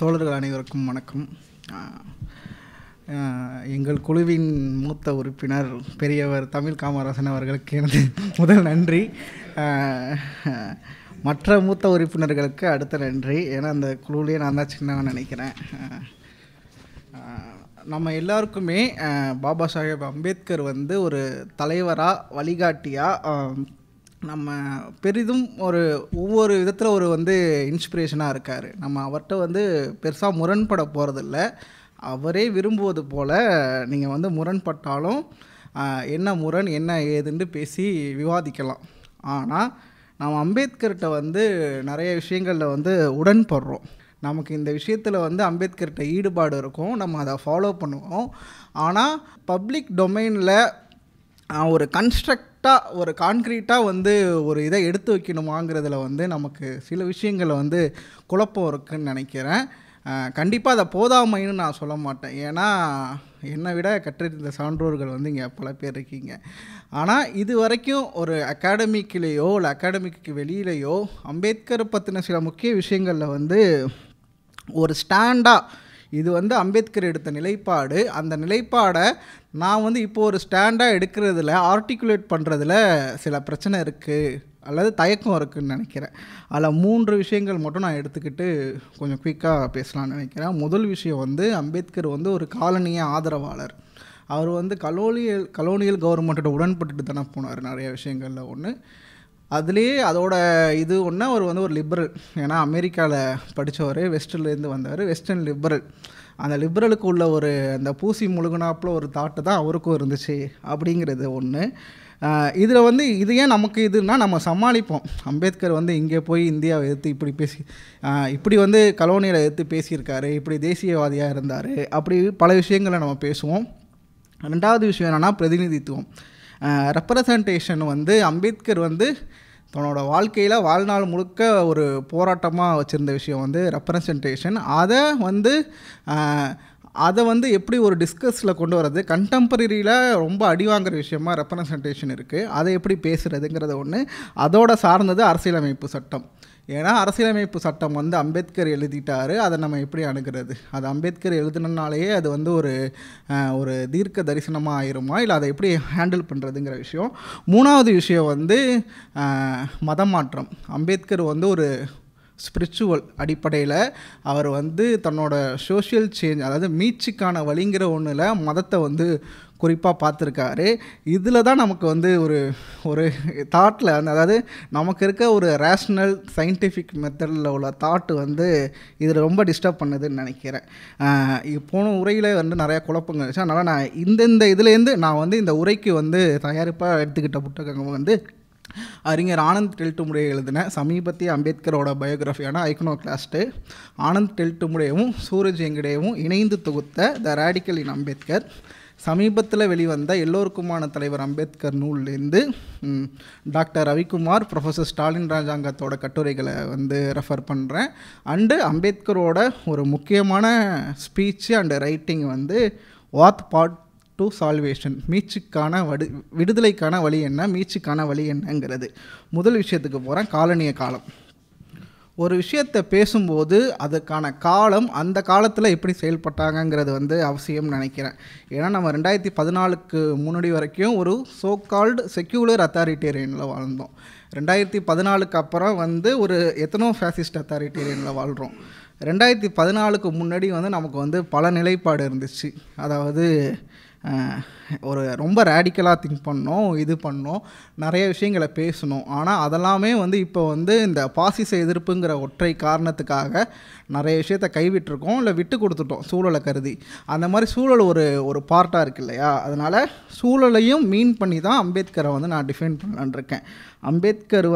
தோழர்கள் அனைவருக்கும் வணக்கம். எங்கள் குழுவின் மூத்த உறுப்பினர் பெரியவர் தமிழ் காமராசன் அவர்களுக்கு எனது முதல் நன்றி. மற்ற மூத்த உறுப்பினர்களுக்கு அடுத்த நன்றி. ஏன்னா அந்த குழுவிலே நான் தான் சின்னவன் நினைக்கிறேன். நம்ம எல்லாருக்குமே பாபா சாஹேப் அம்பேத்கர் வந்து ஒரு தலைவராக, வழிகாட்டியாக, நம்ம பெரிதும் ஒவ்வொரு விதத்தில் வந்து இன்ஸ்பிரேஷனாக இருக்கார். நம்ம அவர்கிட்ட வந்து பெருசாக முரண்பட போகிறதில்ல. அவரே விரும்புவது போல் நீங்கள் முரண்பட்டாலும் என்ன முரண் என்ன ஏதுன்னு பேசி விவாதிக்கலாம். ஆனால் நம்ம அம்பேத்கர்கிட்ட நிறைய விஷயங்களில் உடன்படுறோம். நமக்கு இந்த விஷயத்தில் அம்பேத்கர்கிட்ட ஈடுபாடு இருக்கும், நம்ம அதை ஃபாலோ பண்ணுவோம். ஆனால் பப்ளிக் டொமைனில் ஒரு கன்ஸ்ட்ரக்டாக ஒரு கான்க்ரீட்டாக ஒரு இதை எடுத்து வைக்கணுமாங்கிறதுல நமக்கு சில விஷயங்களில் குழப்பம் இருக்குதுன்னு நினைக்கிறேன். கண்டிப்பாக அதை போதாமைன்னு நான் சொல்ல மாட்டேன். ஏன்னா என்னை விட கற்றறிந்த சான்றோர்கள் இங்கே பல பேர் இருக்கீங்க. ஆனால் இது வரைக்கும் ஒரு அகாடமிக்கிலேயோ இல்லை அகாடமிக்கு வெளியிலேயோ அம்பேத்கரை பற்றின சில முக்கிய விஷயங்களில் ஒரு ஸ்டாண்டாக இது அம்பேத்கர் எடுத்த நிலைப்பாடு, அந்த நிலைப்பாடை நான் இப்போ ஒரு ஸ்டாண்டாக எடுக்கிறதுல, ஆர்டிகுலேட் பண்ணுறதுல சில பிரச்சனை இருக்குது அல்லது தயக்கம் இருக்குதுன்னு நினைக்கிறேன். அதில் 3 விஷயங்கள் மட்டும் நான் எடுத்துக்கிட்டு கொஞ்சம் குயிக்காக பேசலான்னு நினைக்கிறேன். முதல் விஷயம் அம்பேத்கர் ஒரு காலனிய ஆதரவாளர். அவர் கலோனியல் கவர்மெண்ட்டோட உடன்பட்டுட்டு தானே போனார் நிறைய விஷயங்களில். ஒன்று அதுலேயே அதோட இது ஒன்று அவர் ஒரு லிபரல். ஏன்னா அமெரிக்காவில் படித்தவர், வெஸ்டர்லேருந்து வந்தவர், வெஸ்டர்ன் லிபரல். அந்த லிபரலுக்கு உள்ள அந்த பூசி முழுகுனாப்பில் ஒரு தாட்டு தான் அவருக்கும் இருந்துச்சு அப்படிங்கிறது ஒன்று. இதில் இது ஏன் நமக்கு இதுன்னா நம்ம சமாளிப்போம். அம்பேத்கர் இங்கே போய் இந்தியாவை எதிர்த்து இப்படி பேசி இப்படி கலோனியலை எதிர்த்து பேசியிருக்காரு, இப்படி தேசியவாதியாக இருந்தார், அப்படி பல விஷயங்களை நம்ம பேசுவோம். ரெண்டாவது விஷயம் என்னென்னா பிரதிநிதித்துவம், ரெப்ரசன்டேஷன். அம்பேத்கர் தன்னோட வாழ்க்கையில் வாழ்நாள் முழுக்க ஒரு போராட்டமாக வச்சுருந்த விஷயம் ரெப்ரசன்டேஷன். அதை எப்படி ஒரு டிஸ்கஸில் கொண்டு வர்றது, கண்டெம்பரரியில் ரொம்ப அடி வாங்குகிற விஷயமாக ரெப்ரசன்டேஷன் இருக்குது. அதை எப்படி பேசுகிறதுங்கிறது ஒன்று. அதோட சார்ந்தது அரசியலமைப்பு சட்டம். ஏன்னா அரசியலமைப்பு சட்டம் அம்பேத்கர் எழுதிட்டார், அதை நம்ம எப்படி அணுகிறது? அது அம்பேத்கர் எழுதுனாலேயே அது ஒரு தீர்க்க தரிசனமாக ஆயிருமா, இல்லை அதை எப்படி ஹேண்டில் பண்ணுறதுங்கிற விஷயம். மூணாவது விஷயம் மதமாற்றம். அம்பேத்கர் ஒரு ஸ்பிரிச்சுவல் அடிப்படையில் அவர் தன்னோட சோஷியல் சேஞ்ச், அதாவது மீட்சிக்கான வழிங்கிற ஒன்றில் மதத்தை குறிப்பாக பார்த்துருக்காரு. இதில் தான் நமக்கு ஒரு தாட்டில் அதாவது நமக்கு இருக்க ஒரு ரேஷ்னல் சயின்டிஃபிக் மெத்தடில் உள்ள தாட்டு இதில் ரொம்ப டிஸ்டர்ப் பண்ணுதுன்னு நினைக்கிறேன். போன உரையில் நிறையா குழப்பங்கள் இருந்துச்சு. அதனால் நான் இந்த இதுலேருந்து நான் இந்த உரைக்கு தயாரிப்பாக எடுத்துக்கிட்ட புத்தகங்கள் அறிஞர் ஆனந்த் டெல்டுமுடே எழுதின சமீபத்திய அம்பேத்கரோட பயோகிராஃபியான ஐக்கனோக்ளாஸ்ட்டு, ஆனந்த் டெல்டுமுடேவும் சூரஜ் எங்கடேவும் இணைந்து தொகுத்த த ரேடிக்கல் இன் அம்பேத்கர், சமீபத்தில் வெளிவந்த எல்லோருக்குமான தலைவர் அம்பேத்கர் நூல்லேருந்து டாக்டர் ரவிக்குமார், ப்ரொஃபஸர் ஸ்டாலின் ராஜாங்கத்தோட கட்டுரைகளை ரெஃபர் பண்ணுறேன். அண்டு அம்பேத்கரோட ஒரு முக்கியமான speech and writing what path to salvation, மீட்சிக்கான விடுதலைக்கான வழி என்ன, மீட்சிக்கான வழி என்னங்கிறது. முதல் விஷயத்துக்கு போகிறேன், காலனிய காலம். ஒரு விஷயத்தை பேசும்போது அதுக்கான காலம், அந்த காலத்தில் எப்படி செயல்பட்டாங்கங்கிறது அவசியம்னு நினைக்கிறேன். ஏன்னா நம்ம 2014க்கு முன்னாடி வரைக்கும் ஒரு சோ கால்டு செக்யூலர் அத்தாரிட்டேரியனில் வாழ்ந்தோம். 2014க்கு அப்புறம் ஒரு எத்தனோ ஃபேசிஸ்ட் அத்தாரிட்டேரியனில் வாழ்கிறோம். 2014க்கு முன்னாடி நமக்கு பல நிலைப்பாடு இருந்துச்சு. அதாவது ஒரு ரொம்ப ரேடிக்கலாக திங்க் பண்ணோம், இது பண்ணோம், நிறைய விஷயங்களை பேசணும். ஆனால் அதெல்லாமே இப்போ இந்த பாசிச எதிர்ப்புங்கிற ஒற்றை காரணத்துக்காக நிறைய விஷயத்தை கைவிட்டிருக்கோம், இல்லை விட்டு கொடுத்துட்டோம் சூழலை கருதி. அந்த மாதிரி சூழல் ஒரு பார்ட்டாக இருக்குது இல்லையா? அதனால் சூழலையும் மீன் பண்ணி தான் அம்பேத்கரை நான் டிஃபைன் பண்ணலான்னு இருக்கேன். அம்பேத்கர்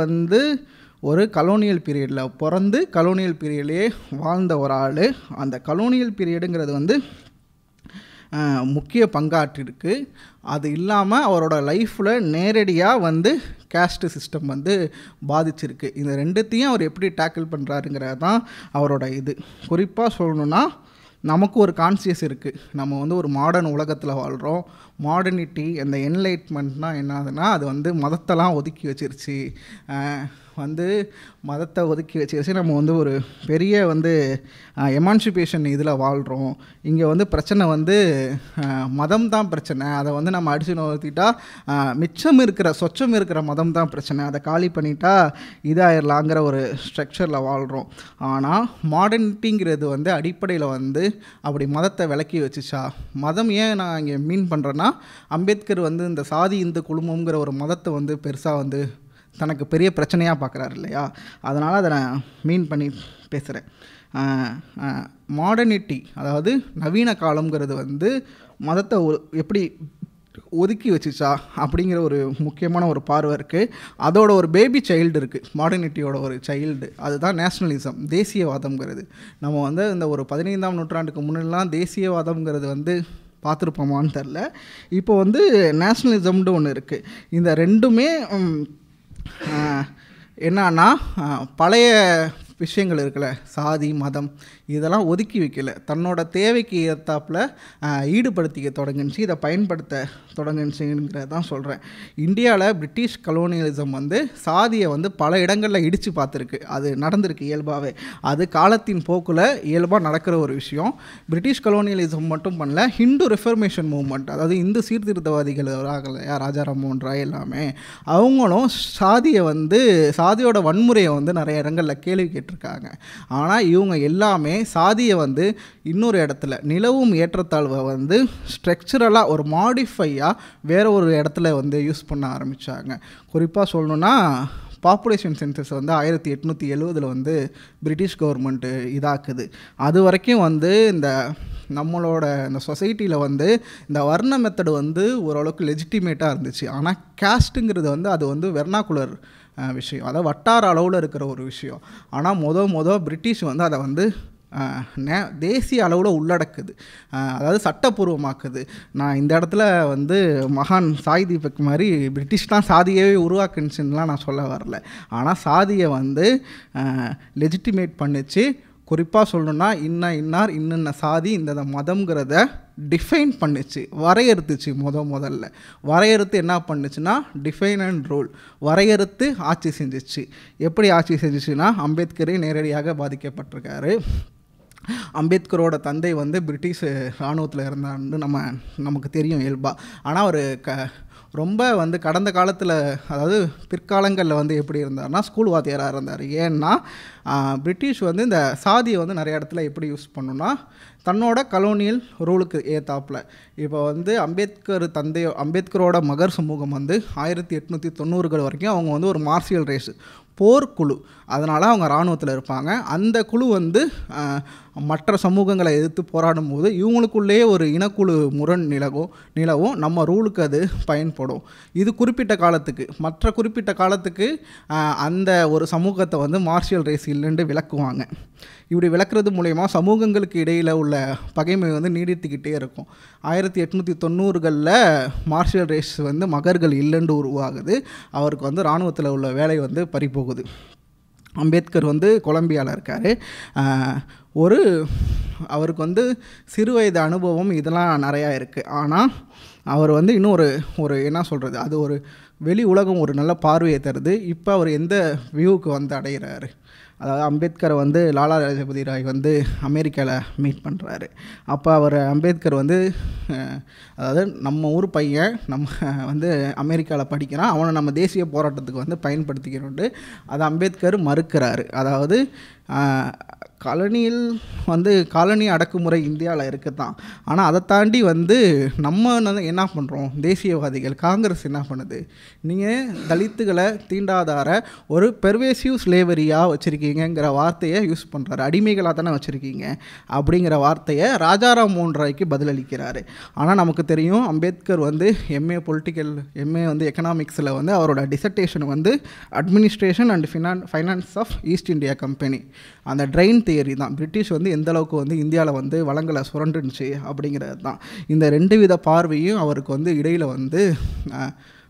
ஒரு கலோனியல் பீரியடில் பிறந்து கலோனியல் பீரியட்லேயே வாழ்ந்த ஒரு ஆள். அந்த கலோனியல் பீரியடுங்கிறது முக்கிய பங்காற்றிருக்கு. அது இல்லாமல் அவரோட லைஃப்பில் நேரடியாக கேஸ்ட் சிஸ்டம் பாதிச்சிருக்கு. இந்த ரெண்டுத்தையும் அவர் எப்படி டேக்கிள் பண்ணுறாருங்கிறது தான் அவரோட இது. குறிப்பாக சொல்லணுன்னா நமக்கு ஒரு கான்சியஸ் இருக்குது. நம்ம ஒரு மாடர்ன் உலகத்தில் வாழ்கிறோம், மாடர்னிட்டி, அந்த என்லைட்மெண்ட்னால் என்னதுன்னா அது வந்து மதத்தெல்லாம் ஒதுக்கி வச்சிருச்சு, வந்து மதத்தை ஒதுக்கி வச்சு நம்ம வந்து ஒரு பெரிய வந்து எமான்சிபேஷன் இதில் வாழ்கிறோம். இங்கே வந்து பிரச்சனை வந்து மதம் தான் பிரச்சனை, அதை வந்து நம்ம அடித்து நோத்திட்டா மிச்சம் இருக்கிற சொச்சம் இருக்கிற மதம் தான் பிரச்சனை, அதை காலி பண்ணிட்டா இதாகிடலாங்கிற ஒரு ஸ்ட்ரக்சரில் வாழ்கிறோம். ஆனால் மாடர்னிட்டிங்கிறது வந்து அடிப்படையில் வந்து அப்படி மதத்தை விலக்கி வச்சுச்சா? மதம் ஏன் நான் இங்கே மீன் பண்ணுறேன்னா, அம்பேத்கர் வந்து இந்த சாதி இந்து குழுமங்கிற ஒரு மதத்தை வந்து பெருசாக வந்து தனக்கு பெரிய பிரச்சனையாக பார்க்குறாரு இல்லையா, அதனால் அதை நான் மீன் பண்ணி பேசுகிறேன். மாடர்னிட்டி அதாவது நவீன காலங்கிறது வந்து மதத்தை எப்படி ஒதுக்கி வச்சுச்சா அப்படிங்கிற ஒரு முக்கியமான ஒரு பார்வை இருக்குது. அதோட ஒரு பேபி சைல்டு இருக்குது, மாடர்னிட்டியோட ஒரு சைல்டு, அதுதான் நேஷ்னலிசம், தேசியவாதம்ங்கிறது. நம்ம வந்து இந்த ஒரு 15ஆம் நூற்றாண்டுக்கு முன்னெல்லாம் தேசியவாதம்ங்கிறது வந்து பார்த்துருப்போமான்னு தெரில. இப்போ வந்து நேஷ்னலிசம்னு ஒன்று இருக்குது. இந்த ரெண்டுமே என்னன்னா பழைய விஷயங்கள் இருக்குல்ல, சாதி மதம் இதெல்லாம் ஒதுக்கி வைக்கல, தன்னோட தேவைக்கு ஏற்றாப்புல ஈடுபடுத்திக்க தொடங்குச்சு, இதை பயன்படுத்த தொடங்குச்சுங்கிறத தான் சொல்கிறேன். இந்தியாவில் பிரிட்டிஷ் கலோனியலிசம் வந்து சாதியை வந்து பல இடங்களில் இடித்து பார்த்துருக்கு, அது நடந்திருக்கு இயல்பாகவே, அது காலத்தின் போக்கில் இயல்பாக நடக்கிற ஒரு விஷயம். பிரிட்டிஷ் கலோனியலிசம் மட்டும் பண்ணல, ஹிந்து ரிஃபர்மேஷன் மூவ்மெண்ட், அதாவது இந்து சீர்திருத்தவாதிகள் ஆகலையா, ராஜாராம் மோகன் ராய் எல்லாமே, அவங்களும் சாதியை வந்து சாதியோட வன்முறையை வந்து நிறைய இடங்களில் கேள்வி கேட்டிருக்காங்க. ஆனால் இவங்க எல்லாமே சாதியை வந்து இன்னொரு இடத்துல நிலவும் ஏற்றத்தாழ்வை வந்து ஸ்ட்ரக்சரலாக ஒரு மாடிஃபையாக வேற ஒரு இடத்துல வந்து யூஸ் பண்ண ஆரம்பித்தாங்க. குறிப்பாக சொல்லணுன்னா பாப்புலேஷன் சென்சஸ் வந்து 1870 வந்து பிரிட்டிஷ் கவர்மெண்ட்டு இதாக்குது. அது வரைக்கும் வந்து இந்த நம்மளோட இந்த சொசைட்டியில் வந்து இந்த வர்ண மெத்தடு வந்து ஓரளவுக்கு லெஜிட்டிமேட்டாக இருந்துச்சு. ஆனால் கேஸ்ட்டுங்கிறது வந்து அது வந்து வெர்னாக்குலர் விஷயம், அதாவது வட்டார அளவில் இருக்கிற ஒரு விஷயம். ஆனால் பிரிட்டிஷ் வந்து அதை வந்து தேசிய அளவில் உள்ளடக்குது, அதாவது சட்டப்பூர்வமாக்குது. நான் இந்த இடத்துல வந்து மகான் சாய் தீபக் மாதிரி பிரிட்டிஷ் தான் சாதியவே உருவாக்குச்சுன்னெலாம் நான் சொல்ல வரல. ஆனால் சாதியை வந்து லெஜிட்டிமேட் பண்ணிச்சு. குறிப்பாக சொல்லணுன்னா இன்னார் இன்னென்ன சாதி இந்த மதம்ங்கிறத டிஃபைன் பண்ணிச்சு, வரையறுத்துச்சு. முதல்ல வரையறுத்து என்ன பண்ணுச்சுன்னா டிஃபைன் அண்ட் ரூல், வரையறுத்து ஆட்சி செஞ்சிச்சு. எப்படி ஆட்சி செஞ்சிச்சுன்னா அம்பேத்கரே நேரடியாக பாதிக்கப்பட்டிருக்காரு. அம்பேத்கரோட தந்தை வந்து பிரிட்டிஷ் இராணுவத்தில் இருந்தான்னு நமக்கு தெரியும் இயல்பாக. ஆனால் அவர் ரொம்ப வந்து கடந்த காலத்தில், அதாவது பிற்காலங்களில் வந்து எப்படி இருந்தார்னா ஸ்கூல் வாத்தியாராக இருந்தார். ஏன்னா பிரிட்டிஷ் வந்து இந்த சாதியை வந்து நிறைய இடத்துல எப்படி யூஸ் பண்ணுன்னா தன்னோட கலோனியல் ரூலுக்கு ஏற்றாப்புல. இப்போ வந்து அம்பேத்கரோட மகர் சமூகம் வந்து 1890 வரைக்கும் அவங்க வந்து ஒரு மார்ஷியல் ரேஸு, போர்க்குழு, அதனால் அவங்க இராணுவத்தில் இருப்பாங்க. அந்த குழு வந்து மற்ற சமூகங்களை எதிர்த்து போராடும் போது இவங்களுக்குள்ளேயே ஒரு இனக்குழு முரண் நிலவும் நம்ம ரூலுக்கு அது பயன்படும். இது குறிப்பிட்ட காலத்துக்கு, மற்ற குறிப்பிட்ட காலத்துக்கு அந்த ஒரு சமூகத்தை வந்து மார்ஷியல் ரேஸ் இல்லைன்னு விளக்குவாங்க. இப்படி விளக்குறது மூலயமா சமூகங்களுக்கு இடையில் உள்ள பகைமை வந்து நீடித்துக்கிட்டே இருக்கும். 1890 மார்ஷியல் ரேஸ் வந்து மகர்கள் இல்லைன்னு உருவாகுது. அவருக்கு வந்து இராணுவத்தில் உள்ள வேலை வந்து பறிபோகுது. அம்பேத்கர் வந்து கொலம்பியாவில் இருக்கார். அவருக்கு வந்து சிறு வயது அனுபவம் இதெல்லாம் நிறையா இருக்குது. ஆனால் அவர் வந்து இன்னும் ஒரு என்ன சொல்கிறது, அது ஒரு வெளி உலகம் ஒரு நல்ல பார்வையை தருது. இப்போ அவர் எந்த வியூவுக்கு வந்து அடைகிறாரு, அதாவது அம்பேத்கரை வந்து லாலா லஜபதி ராய் வந்து அமெரிக்காவில் மீட் பண்ணுறாரு. அப்போ அம்பேத்கர் வந்து அதாவது நம்ம ஊர் பையன் நம்ம வந்து அமெரிக்காவில் படிக்கிறான், அவனை நம்ம தேசிய போராட்டத்துக்கு வந்து பயன்படுத்திக்கிறோன்ட்டு அதை அம்பேத்கர் மறுக்கிறாரு. அதாவது காலனி அடக்குமுறை இந்தியாவில் இருக்குதான். ஆனால் அதை தாண்டி வந்து நம்ம என்ன பண்ணுறோம், தேசியவாதிகள் காங்கிரஸ் என்ன பண்ணுது, நீங்கள் தலித்துகளை தீண்டாதார ஒரு பெர்வேசிவ் ஸ்லேவரியாக வச்சுருக்கீங்கிற வார்த்தையை யூஸ் பண்ணுறாரு. அடிமைகளாக தானே வச்சுருக்கீங்க அப்படிங்கிற வார்த்தையை ராஜாராம் மோகன் ராய்க்கு பதிலளிக்கிறாரு. ஆனால் நமக்கு தெரியும் அம்பேத்கர் வந்து எம்ஏ வந்து எக்கனாமிக்ஸில் வந்து அவரோட டிசர்டேஷன் வந்து administration and finance of East India company, அந்த ட்ரெயின் தியரி தான். பிரிட்டிஷ் வந்து எந்த அளவுக்கு வந்து இந்தியாவில் வந்து வளங்களை சுரண்டுச்சு அப்படிங்கிறது தான். இந்த ரெண்டு வித பார்வையும் அவருக்கு வந்து இடையில் வந்து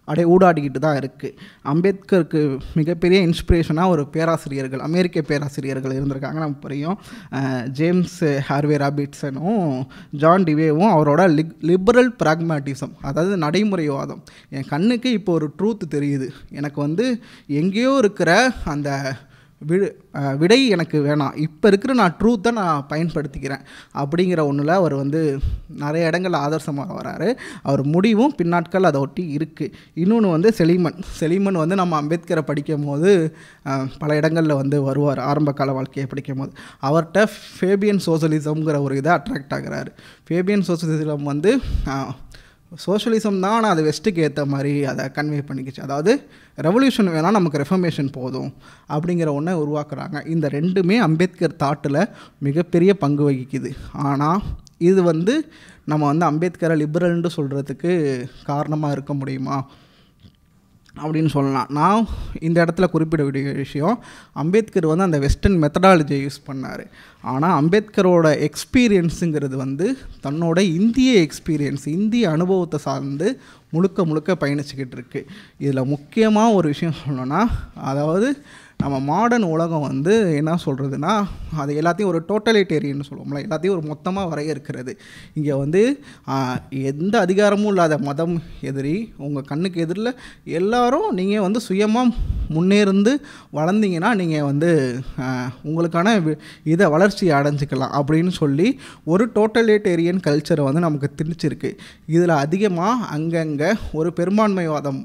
அப்படியே ஊடாடிக்கிட்டு தான் இருக்குது. அம்பேத்கருக்கு மிகப்பெரிய இன்ஸ்பிரேஷனாக ஒரு பேராசிரியர்கள், அமெரிக்க பேராசிரியர்கள் இருந்திருக்காங்க. நமக்கு புரியும். ஜேம்ஸ் ஹார்வே ராபின்சனும் ஜான் டிவேவும் அவரோட லிபரல் பிராக்மேட்டிசம், அதாவது நடைமுறைவாதம். என் கண்ணுக்கு இப்போ ஒரு ட்ரூத் தெரியுது, எனக்கு வந்து எங்கேயோ இருக்கிற அந்த விடை எனக்கு வேணாம், இப்போ இருக்கிற நான் ட்ரூத்தை நான் பயன்படுத்திக்கிறேன் அப்படிங்கிற ஒன்றில் அவர் வந்து நிறைய இடங்களில் ஆதர்சமாக வராரு. அவர் முடிவும் பின்னாட்கள் அதை ஒட்டி இருக்குது. இன்னொன்று வந்து செலிமன் வந்து நம்ம அம்பேத்கரை படிக்கும் போது பல இடங்களில் வந்து வருவார். ஆரம்ப கால வாழ்க்கையை படிக்கும் போது அவர்கிட்ட ஃபேபியன் சோஷலிசம்ங்கிற ஒரு இதை அட்ராக்ட் ஆகிறாரு. ஃபேபியன் சோஷலிசம் வந்து சோஷலிசம் தான், ஆனால் அது வெஸ்ட்டுக்கு ஏற்ற மாதிரி அதை கன்வே பண்ணிக்கிச்சு. அதாவது ரெவல்யூஷன் வேணால் நமக்கு ரெஃபர்மேஷன் போதும் அப்படிங்கிற ஒன்றை உருவாக்குறாங்க. இந்த ரெண்டுமே அம்பேத்கர் தாட்டில் மிகப்பெரிய பங்கு வகிக்குது. ஆனால் இது வந்து நம்ம வந்து அம்பேத்கரை லிபரல்னு சொல்கிறதுக்கு காரணமாக இருக்க முடியுமா அப்படின்னு சொல்லலாம். நான் இந்த இடத்துல குறிப்பிட வேண்டிய விஷயம், அம்பேத்கர் வந்து அந்த வெஸ்டர்ன் மெத்தடாலஜியை யூஸ் பண்ணார். ஆனால் அம்பேத்கரோட எக்ஸ்பீரியன்ஸுங்கிறது வந்து தன்னோட இந்திய எக்ஸ்பீரியன்ஸ், இந்திய அனுபவத்தை சார்ந்து முழுக்க பயணிச்சுக்கிட்டு இருக்கு. இதில் முக்கியமாக ஒரு விஷயம் சொல்லணும்னா, அதாவது நம்ம மாடர்ன் உலகம் வந்து என்ன சொல்கிறதுனா, அது எல்லாத்தையும் ஒரு டோட்டலிட்டேரியன் சொல்லுவோம்ல, எல்லாத்தையும் ஒரு மொத்தமாக வரையறுக்கிறது. இங்கே வந்து எந்த அதிகாரமும் இல்லாத மதம் எதிரி, உங்கள் கண்ணுக்கு எதிரில் எல்லாரும் நீங்கள் வந்து சுயமாக முன்னேருந்து வளர்ந்தீங்கன்னா நீங்கள் வந்து உங்களுக்கான இதை வளர்ச்சியை அடைஞ்சிக்கலாம் அப்படின்னு சொல்லி ஒரு டோட்டலிட்டேரியன் கல்ச்சரை வந்து நமக்கு திணிச்சிருக்கு. இதில் அதிகமாக அங்கங்கே ஒரு பெரும்பான்மைவாதம்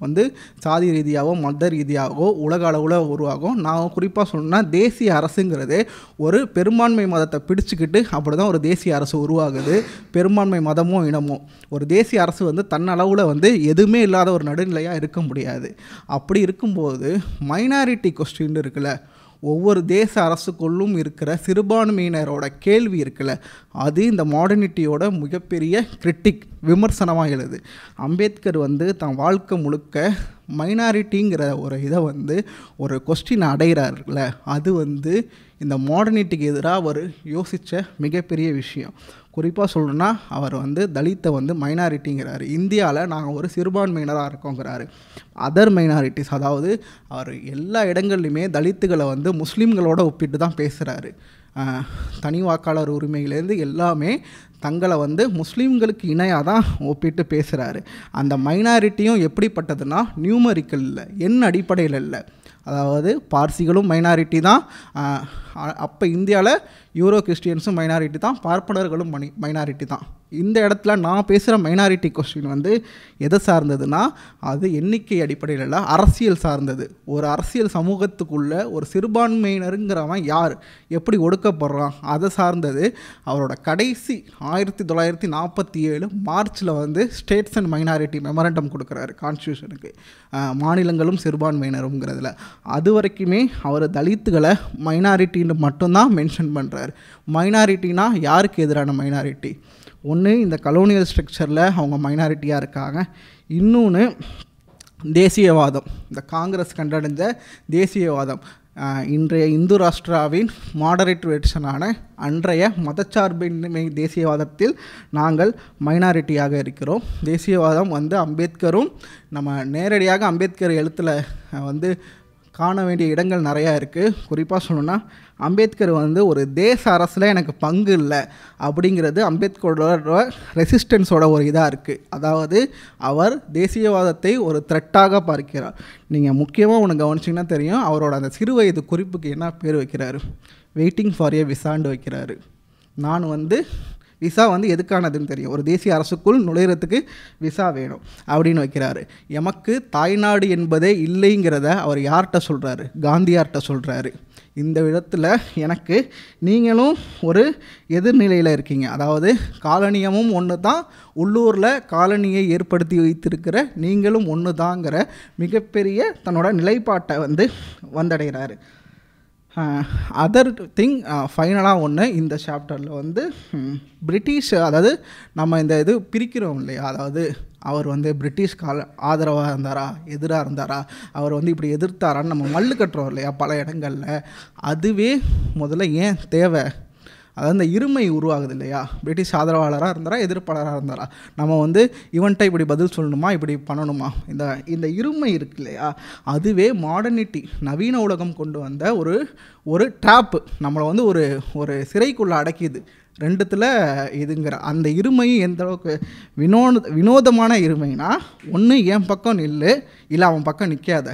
வந்து சாதி ரீதியாகவோ மத ரீதியாகவோ உலக அளவில் உருவாகும். நான் குறிப்பாக சொல்லணும்னா, தேசிய அரசுங்கிறதே ஒரு பெரும்பான்மை மதத்தை பிடிச்சிக்கிட்டு அப்படி தான் ஒரு தேசிய அரசு உருவாகுது. பெரும்பான்மை மதமோ இனமோ, ஒரு தேசிய அரசு வந்து தன்னளவில் வந்து எதுவுமே இல்லாத ஒரு நடுநிலையாக இருக்க முடியாது. அப்படி இருக்கும்போது மைனாரிட்டி கொஸ்டின் இருக்குல்ல, ஒவ்வொரு தேச அரசுக்குள்ளும் இருக்கிற சிறுபான்மையினரோட கேள்வி இருக்குல்ல, அது இந்த மாடர்னிட்டியோட மிகப்பெரிய கிரிட்டிக் விமர்சனமாக எழுது. அம்பேத்கர் வந்து தன் வாழ்க்கை முழுக்க மைனாரிட்டிங்கிற ஒரு இதை வந்து ஒரு கொஸ்டின் அடைகிறாருல, அது வந்து இந்த மாடர்னிட்டிக்கு எதிராக அவர் யோசித்த மிகப்பெரிய விஷயம். குறிப்பாக சொல்லணுன்னா, அவர் வந்து தலித்தை வந்து மைனாரிட்டிங்கிறாரு. இந்தியாவில் நாங்கள் ஒரு சிறுபான்மையினராக இருக்கோங்கிறாரு. அதர் மைனாரிட்டிஸ், அதாவது அவர் எல்லா இடங்கள்லையுமே தலித்துகளை வந்து முஸ்லீம்களோட ஒப்பிட்டு தான் பேசுகிறாரு. தனி வாக்காளர் உரிமையிலேருந்து எல்லாமே தங்களை வந்து முஸ்லீம்களுக்கு இணையாக தான் ஒப்பிட்டு பேசுகிறாரு. அந்த மைனாரிட்டியும் எப்படிப்பட்டதுன்னா, நியூமரிக்கல் இல்லை, எண் அடிப்படையில் இல்லை. அதாவது பார்சிகளும் மைனாரிட்டி தான், அப்போ இந்தியாவில் யூரோ கிறிஸ்டியன்ஸும் மைனாரிட்டி தான், பார்ப்பனர்களும் மைனாரிட்டி தான். இந்த இடத்துல நான் பேசுகிற மைனாரிட்டி கொஸ்டின் வந்து எதை சார்ந்ததுன்னா, அது எண்ணிக்கை அடிப்படையில் இல்லை, அரசியல் சார்ந்தது. ஒரு அரசியல் சமூகத்துக்குள்ளே ஒரு சிறுபான்மையினருங்கிறவன் யார், எப்படி ஒடுக்கப்படுறான், அதை சார்ந்தது. அவரோட கடைசி 1947 மார்ச்சில் வந்து ஸ்டேட்ஸ் அண்ட் மைனாரிட்டி மெமரண்டம் கொடுக்குறாரு கான்ஸ்டியூஷனுக்கு, மாநிலங்களும் சிறுபான்மையினருங்கிறதுல. அது வரைக்குமே அவர் தலித்துகளை மைனாரிட்டின்னு மட்டும்தான் மென்ஷன் பண்ணுறாரு. மைனாரிட்டினா யாருக்கு எதிரான மைனாரிட்டி? ஒன்று இந்த கலோனியல் ஸ்ட்ரக்சரில் அவங்க மைனாரிட்டியாக இருக்காங்க, இன்னொன்று தேசியவாதம், இந்த காங்கிரஸ் கண்டடைஞ்ச தேசியவாதம். இன்றைய இந்து ராஷ்டிராவின் மாடரேட் வெர்ஷனான அன்றைய மதச்சார்பின்மை தேசியவாதத்தில் நாங்கள் மைனாரிட்டியாக இருக்கிறோம். தேசியவாதம் வந்து அம்பேத்கரும் நம்ம நேரடியாக அம்பேத்கர் எழுத்தில் வந்து காண வேண்டிய இடங்கள் நிறையா இருக்குது. குறிப்பாக சொல்லணுன்னா, அம்பேத்கர் வந்து ஒரு தேச அரசில் எனக்கு பங்கு இல்லை அப்படிங்கிறது அம்பேத்கரோட ரெசிஸ்டன்ஸோட ஒரு இதாக இருக்குது. அதாவது அவர் தேசியவாதத்தை ஒரு த்ரெட்டாக பார்க்கிறார். நீங்கள் முக்கியமாக ஒன்று கவனிச்சிங்கன்னா தெரியும், அவரோட அந்த சிறு வயது குறிப்புக்கு என்ன பேர் வைக்கிறாரு, வெயிட்டிங் ஃபார் ஏ விசான்னு வைக்கிறாரு. நான் வந்து விசா வந்து எதுக்கானதுன்னு தெரியும், ஒரு தேசிய அரசுக்குள் நுழையிறதுக்கு விசா வேணும் அப்படின்னு வைக்கிறாரு. எமக்கு தாய்நாடு என்பதே இல்லைங்கிறத அவர் யார்கிட்ட சொல்கிறாரு, காந்தியார்கிட்ட சொல்கிறாரு. இந்த விதத்தில் எனக்கு நீங்களும் ஒரு எதிர்நிலையில் இருக்கீங்க, அதாவது காலனியமும் ஒன்று தான், உள்ளூரில் காலனியை ஏற்படுத்தி வைத்திருக்கிற நீங்களும் ஒன்று தாங்கிற மிகப்பெரிய தன்னோட நிலைப்பாட்டை வந்து வந்தடைகிறாரு. அதர் திங் ஃபைனலாக ஒன்று, இந்த சாப்டரில் வந்து பிரிட்டிஷ், அதாவது நம்ம இந்த இது பிரிக்கிறோம் இல்லையா, அதாவது அவர் வந்து பிரிட்டிஷ் ஆதரவாக இருந்தாரா எதிராக இருந்தாரா, அவர் வந்து இப்படி எதிர்த்தாரான்னு நம்ம மல்லு கட்டுறோம் இல்லையா பல இடங்களில். அதுவே முதல்ல ஏன் தேவை அதாவது இந்த இருமை உருவாகுது இல்லையா, பிரிட்டிஷ் ஆதரவாளராக இருந்தாரா எதிர்ப்பாளராக இருந்தாரா, நம்ம வந்து இவன்ட்ட இப்படி பதில் சொல்லணுமா இப்படி பண்ணணுமா, இந்த இருமை இருக்கு இல்லையா, அதுவே மாடர்னிட்டி நவீன உலகம் கொண்டு வந்த ஒரு ட்ராப்பு, நம்மளை வந்து ஒரு சிறைக்குள்ளே அடக்கிது. ரெண்டுத்தில் இதுங்கிற அந்த இருமை எந்த அளவுக்கு வினோதமான இருமைனா, ஒன்று என் பக்கம் நில்லு, இல்லை அவன் பக்கம் நிற்காத,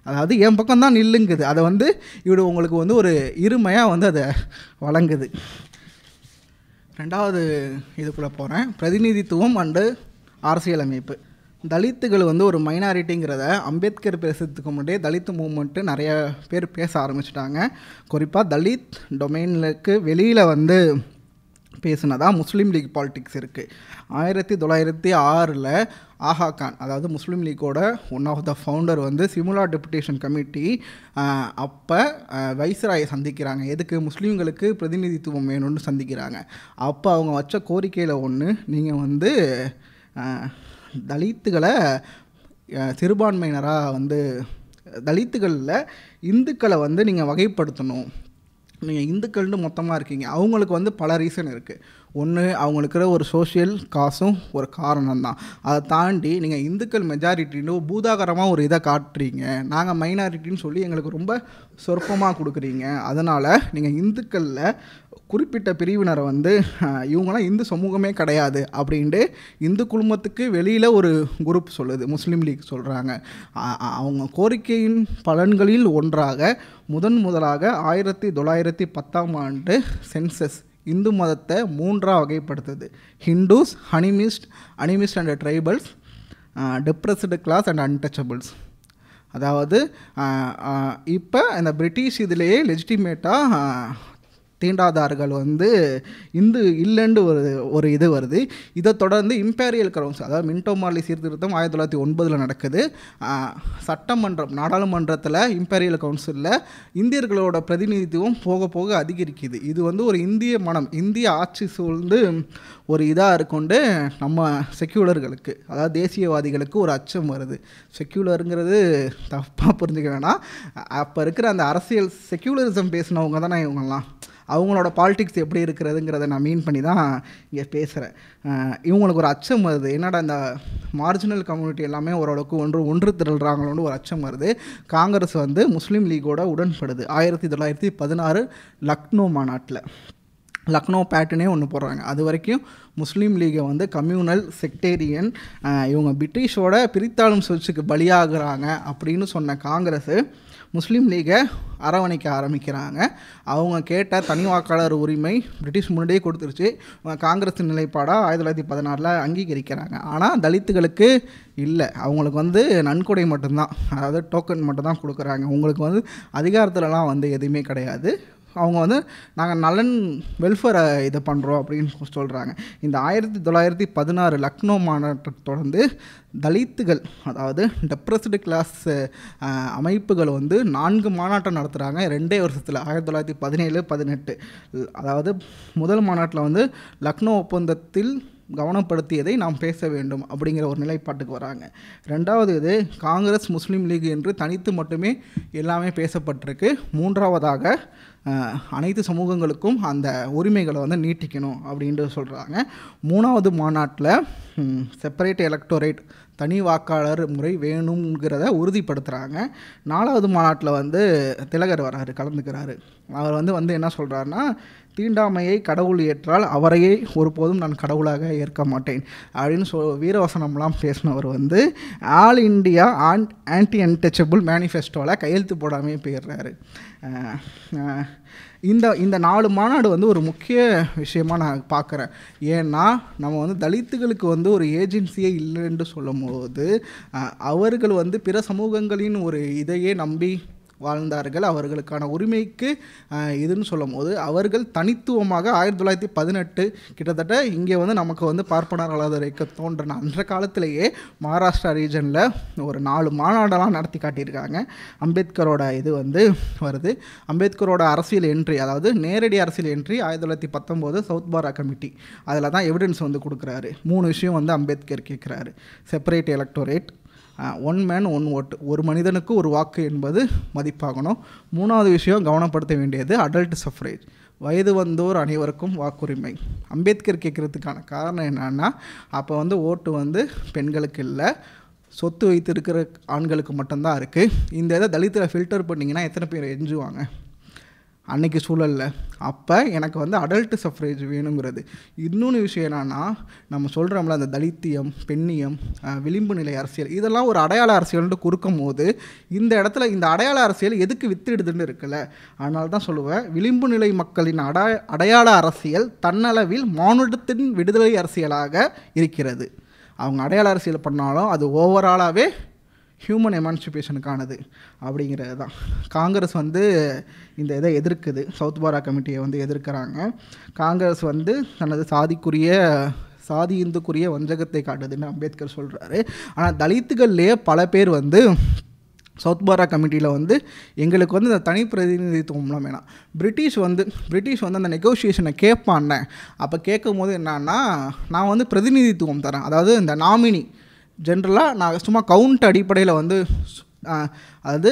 அதாவது என் பக்கம் தான் நில்லுங்குது. அதை வந்து இவடு உங்களுக்கு வந்து ஒரு இருமையாக வந்து அதை வழங்குது. ரெண்டாவது இதுக்குள்ளே போகிறேன், பிரதிநிதித்துவம் அண்டு அரசியலமைப்பு. தலித்துகள் வந்து ஒரு மைனாரிட்டிங்கிறத அம்பேத்கர் பேசுறதுக்கு முன்னாடியே தலித் மூவ்மெண்ட்டு நிறைய பேர் பேச ஆரம்பிச்சிட்டாங்க. குறிப்பாக தலித் டொமைனுக்கு வெளியில் வந்து பேசுனதா முஸ்லீம் லீக் பாலிட்டிக்ஸ் இருக்குது. 1906 ஆஹா கான், அதாவது முஸ்லீம் லீக்கோட ஒன் ஆஃப் த ஃபவுண்டர் வந்து சிமுலா டெபுடேஷன் கமிட்டி அப்போ வைஸ்ராயை சந்திக்கிறாங்க. எதுக்கு, முஸ்லீம்களுக்கு பிரதிநிதித்துவம் வேணும்னு சந்திக்கிறாங்க. அப்போ அவங்க வச்ச கோரிக்கையில் ஒன்று, நீங்கள் வந்து தலித்துகளை சிறுபான்மையினராக வந்து தலித்துகளில் இந்துக்களை வந்து நீங்கள் வகைப்படுத்தணும். நீங்கள் இந்துக்கள்னு மொத்தமாக இருக்கீங்க, அவங்களுக்கு வந்து பல ரீசன் இருக்குது. ஒன்று, அவங்களுக்கு ஒரு சோஷியல் காசும் ஒரு காரணம் தான். அதை தாண்டி நீங்கள் இந்துக்கள் மெஜாரிட்டின்னு பூதாகரமாக ஒரு இதை காட்டுறீங்க, நாங்கள் மைனாரிட்டின்னு சொல்லி எங்களுக்கு ரொம்ப சொற்பமாக கொடுக்குறீங்க. அதனால் நீங்கள் இந்துக்களில் குறிப்பிட்ட பிரிவினரை வந்து இவங்களாம் இந்து சமூகமே கிடையாது அப்படின்ட்டு இந்து குழுமத்துக்கு வெளியில் ஒரு குரூப் சொல்லுது, முஸ்லீம் லீக் சொல்கிறாங்க. அவங்க கோரிக்கையின் பலன்களில் ஒன்றாக முதலாக 1910 சென்சஸ் இந்து மதத்தை 3ஆக வகைப்படுத்துது. Hindus, animist and tribals, depressed class and untouchables. அதாவது இப்போ இந்த பிரிட்டிஷ் இதிலேயே லெஜிட்டிமேட்டாக தீண்டாதார்கள் வந்து இந்து இல்லைன்னு ஒரு இது வருது. இதை தொடர்ந்து இம்பீரியல் கவுன்சில், அதாவது மின்டோ மார்லி சீர்திருத்தம் 1909 நடக்குது. சட்டமன்றம் நாடாளுமன்றத்தில் இம்பீரியல் கவுன்சிலில் இந்தியர்களோட பிரதிநிதித்துவம் போக போக அதிகரிக்குது. இது வந்து ஒரு இந்திய ஆட்சி சூழ்ந்து ஒரு இதாக இருக்கொண்டு நம்ம செக்யூலர்களுக்கு, அதாவது தேசியவாதிகளுக்கு ஒரு அச்சம் வருது. செக்யூலருங்கிறது தப்பாக புரிஞ்சுக்க வேணாம், அப்போ இருக்கிற அந்த அரசியல் செக்யூலரிசம் பேசினவங்க தானே இவங்கெல்லாம், அவங்களோட பாலிடிக்ஸ் எப்படி இருக்கிறதுங்கிறத நான் மீன் பண்ணி தான் இங்கே பேசுகிறேன். இவங்களுக்கு ஒரு அச்சம் வருது, என்னடா இந்த மார்ஜினல் கம்யூனிட்டி எல்லாமே ஓரளவுக்கு ஒன்று திரள்றாங்களோன்னு ஒரு அச்சம் வருது. காங்கிரஸ் வந்து முஸ்லீம் லீகோட உடன்படுது 1916 லக்னோ மாநாட்டில். லக்னோ பேட்டுனே ஒன்று போடுறாங்க. அது வரைக்கும் முஸ்லீம் லீகை வந்து கம்யூனல், செக்டேரியன், இவங்க பிரிட்டிஷோட பிரித்தாளும் சூழ்ச்சிக்கு பலியாகிறாங்க அப்படின்னு சொன்ன காங்கிரஸ் முஸ்லீம் லீகை அரவணைக்க ஆரம்பிக்கிறாங்க. அவங்க கேட்ட தனி வாக்காளர் உரிமை பிரிட்டிஷ் முன்னாடியே கொடுத்துருச்சு. காங்கிரஸ் நிலைப்பாடாக 1916 அங்கீகரிக்கிறாங்க. ஆனால் தலித்துகளுக்கு இல்லை, அவங்களுக்கு வந்து நன்கொடை மட்டும்தான், அதாவது டோக்கன் மட்டும்தான் கொடுக்குறாங்க. உங்களுக்கு வந்து அதிகாரத்துலலாம் வந்து எதுவுமே கிடையாது. அவங்க வந்து நாங்கள் நலன் வெல்ஃபேரை இதை பண்ணுறோம் அப்படின்னு சொல்கிறாங்க. இந்த 1916 லக்னோ மாநாட்டை தொடர்ந்து தலித்துகள், அதாவது டிப்ரெஸ்டு கிளாஸ் அமைப்புகள் வந்து 4 மாநாட்டம் நடத்துகிறாங்க 2 வருஷத்தில், 1917, 18. அதாவது முதல் மாநாட்டில் வந்து லக்னோ ஒப்பந்தத்தில் கவனப்படுத்தியதை நாம் பேச வேண்டும் அப்படிங்கிற ஒரு நிலைப்பாட்டுக்கு வராங்க. ரெண்டாவது இது காங்கிரஸ், முஸ்லீம் லீக் என்று தனித்து மட்டுமே எல்லாமே பேசப்பட்டிருக்கு. மூன்றாவதாக அனைத்து சமூகங்களுக்கும் அந்த உரிமைகளை வந்து நீட்டிக்கணும் அப்படின்ட்டு சொல்கிறாங்க. மூணாவது மாநாட்டில் செப்பரேட் எலக்டோரேட், தனி வாக்காளர் முறை வேணுங்கிறத உறுதிப்படுத்துகிறாங்க. நாலாவது மாநாட்டில் வந்து திலகர் வராரு, கலந்துக்கிறாரு. அவர் வந்து என்ன சொல்கிறாருன்னா, தீண்டாமையை கடவுள் ஏற்றால் அவரையே ஒருபோதும் நான் கடவுளாக ஏற்க மாட்டேன் அப்படின்னு வீரவசனம்லாம் பேசினவர் வந்து ஆல் இண்டியா ஆன்டி அன்டச்சபிள் மேனிஃபெஸ்டோவில் கையெழுத்து போடாமே போயிடுறாரு. இந்த 4 மாநாடு வந்து ஒரு முக்கிய விஷயமாக நான் பார்க்குறேன். ஏன்னா நம்ம வந்து தலித்துகளுக்கு வந்து ஒரு ஏஜென்சியே இல்லைன்னு சொல்லும் போது அவர்கள் வந்து பிற சமூகங்களின் ஒரு இதையே நம்பி வாழ்ந்தார்கள். அவர்களுக்கான உரிமைக்கு இதுன்னு சொல்லும் போது அவர்கள் தனித்துவமாக 1918 கிட்டத்தட்ட இங்கே வந்து நமக்கு வந்து பார்ப்பனர்களாக இருக்க தோன்றின அன்ற காலத்திலேயே மகாராஷ்டிரா ரீஜனில் ஒரு 4 மாநாடெல்லாம் நடத்தி காட்டியிருக்காங்க. அம்பேத்கரோட இது வந்து வருது. அம்பேத்கரோட அரசியல் என்ட்ரி, அதாவது நேரடி அரசியல் என்ட்ரி 1919 சவுத் பாரா கமிட்டி, அதில் தான் எவிடன்ஸ் வந்து கொடுக்குறாரு. 3 விஷயம் வந்து அம்பேத்கர் கேட்குறாரு. செப்பரேட் எலக்டோரேட், 1 man 1 vote, ஒரு மனிதனுக்கு ஒரு வாக்கு என்பது மதிப்பாகணும். மூணாவது விஷயம் கவனப்படுத்த வேண்டியது அடல்ட் சஃப்ரேஜ், வயது வந்தோர் அனைவருக்கும் வாக்குரிமை. அம்பேத்கர் கேட்குறதுக்கான காரணம் என்னன்னா, அப்போ வந்து ஓட்டு வந்து பெண்களுக்கு இல்லை, சொத்து வைத்திருக்கிற ஆண்களுக்கு மட்டும்தான் இருக்குது. இந்த இதை தலித்தில் ஃபில்டர் பண்ணிங்கன்னா எத்தனை பேர் எஞ்சுவாங்க அன்றைக்கி சூழலில்? அப்போ எனக்கு வந்து அடல்ட் சஃப்ரேஜ் வேணுங்கிறது. இன்னொன்று விஷயம் என்னென்னா, நம்ம சொல்கிறோம்ல அந்த தலித்தியம், பெண்ணியம், விளிம்பு நிலை அரசியல், இதெல்லாம் ஒரு அடையாள அரசியல்ன்ட்டு கொடுக்கும் போது இந்த இடத்துல இந்த அடையாள அரசியல் எதுக்கு வித்திடுதுன்னு இருக்குல்ல. அதனால தான் சொல்லுவேன், விளிம்பு நிலை மக்களின் அடையாள அரசியல் தன்னளவில் மானுடத்தின் விடுதலை அரசியலாக இருக்கிறது. அவங்க அடையாள அரசியல் பண்ணாலும் அது ஓவராலாகவே ஹியூமன் எமான்சிபேஷனுக்கானது அப்படிங்கிறது தான். காங்கிரஸ் வந்து இந்த இதை எதிர்க்குது, சவுத் பாரா கமிட்டியை வந்து எதிர்க்கிறாங்க. காங்கிரஸ் வந்து தனது சாதி இந்துக்குரிய வஞ்சகத்தை காட்டுதுன்னு அம்பேத்கர் சொல்கிறாரு. ஆனால் தலித்துகள்லேயே பல பேர் வந்து சவுத் பாரா கமிட்டியில் வந்து எங்களுக்கு வந்து இந்த தனி பிரதிநிதித்துவம்லாம் வேணாம். பிரிட்டிஷ் வந்து அந்த நெகோஷியேஷனை கேட்பான்னேன். அப்போ கேட்கும் போது என்னன்னா, நான் வந்து பிரதிநிதித்துவம் தரேன், அதாவது இந்த நாமினி ஜென்ரலாக நான் சும்மா கவுண்ட் அடிப்படையில் வந்து அதாவது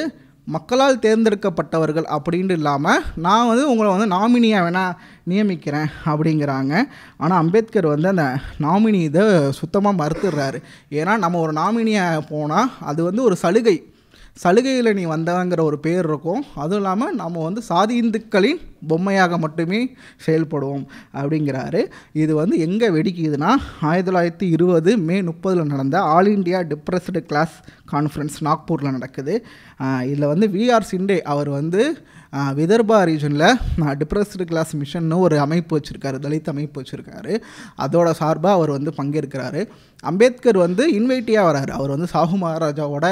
மக்களால் தேர்ந்தெடுக்கப்பட்டவர்கள் அப்படின்ட்டு இல்லாமல் நான் வந்து உங்களை வந்து நாமினியாக வேணால் நியமிக்கிறேன் அப்படிங்கிறாங்க. ஆனால் அம்பேத்கர் வந்து அந்த நாமினி இதை சுத்தமாக மறுத்துடுறாரு. ஏன்னா நம்ம ஒரு நாமினியாக போனால் அது வந்து ஒரு சலுகையில் நீ வந்தவங்கிற ஒரு பேர் இருக்கும். அதுவும் இல்லாமல் நம்ம வந்து சாதி இந்துக்களின் பொம்மையாக மட்டுமே செயல்படுவோம் அப்படிங்கிறாரு. இது வந்து எங்கே வெடிக்குதுன்னா, 1920 மே 30 நடந்த all India depressed class conference நாக்பூரில் நடக்குது. இதில் வந்து விஆர் சிண்டே அவர் வந்து விதர்பா ரீஜனில் டிப்ரெஸ்டு கிளாஸ் மிஷன்னு ஒரு அமைப்பு வச்சுருக்காரு, தலித் அமைப்பு வச்சுருக்காரு. அதோட சார்பாக அவர் வந்து பங்கேற்கிறாரு. அம்பேத்கர் வந்து இன்வைட்டியாக வராரு. அவர் வந்து சாஹு மகாராஜாவோட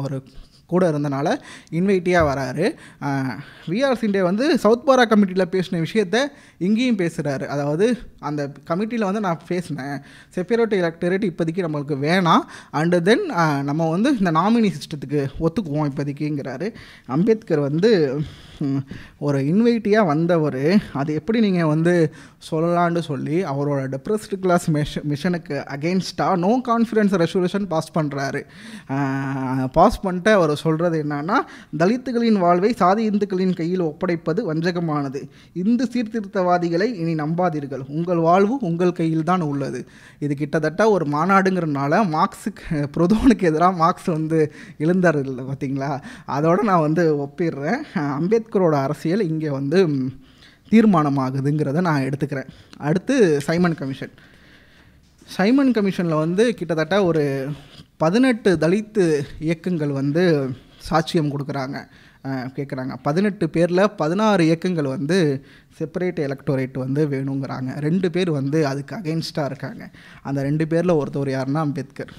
ஒரு கூட இருந்தனால இன்வைட்டியாக வராரு. விஆர் சிண்டே வந்து சவுத் பாரா கமிட்டியில் பேசின விஷயத்த இங்கேயும் பேசுகிறாரு. அதாவது அந்த கமிட்டியில் வந்து நான் பேசினேன், செப்பரேட் எலக்டரேட் இப்போதைக்கு நம்மளுக்கு வேணாம், அண்டு தென் நம்ம வந்து இந்த நாமினி சிஸ்டத்துக்கு ஒத்துக்குவோம் இப்போதைக்குங்கிறாரு. அம்பேத்கர் வந்து ஒரு இன்வைட்டியாக வந்தவர் அது எப்படி நீங்கள் வந்து சொல்லலான்னு சொல்லி அவரோட டிப்ரெஸ்டு கிளாஸ் மிஷனுக்கு அகெயின்ஸ்டாக நோ கான்ஃபிடன்ஸ் ரெசல்யூஷன் பாஸ் பண்ணுறாரு. பாஸ் பண்ணிட்டு அவர் சொல்கிறது என்னன்னா, தலித்துகளின் வாழ்வை சாதி இந்துக்களின் கையில் ஒப்படைப்பது வஞ்சகமானது. இந்து சீர்திருத்தவாதிகளை இனி நம்பாதீர்கள், உங்கள் வாழ்வு உங்கள் கையில் தான் உள்ளது. இது கிட்டத்தட்ட ஒரு மாநாடுங்கிறதுனால புரோதோனுக்கு எதிராக மார்க்ஸ் வந்து எழுந்தார் இல்லை பார்த்தீங்களா. அதோடு நான் வந்து ஒப்பிடுறேன். அம்பேத்கரோட அரசியல் இங்கே வந்து தீர்மானமாகுதுங்கிறத நான் எடுத்துக்கிறேன். அடுத்து சைமன் கமிஷனில் வந்து கிட்டத்தட்ட ஒரு 18 தலித்து இயக்கங்கள் வந்து சாட்சியம் கேட்குறாங்க. 18 பேரில் 16 இயக்கங்கள் வந்து செப்பரேட் எலக்டோரேட் வந்து வேணுங்கிறாங்க. 2 பேர் வந்து அதுக்கு அகெயின்ஸ்டாக இருக்காங்க. அந்த 2 பேரில் ஒருத்தர் யாருன்னா அம்பேத்கர்.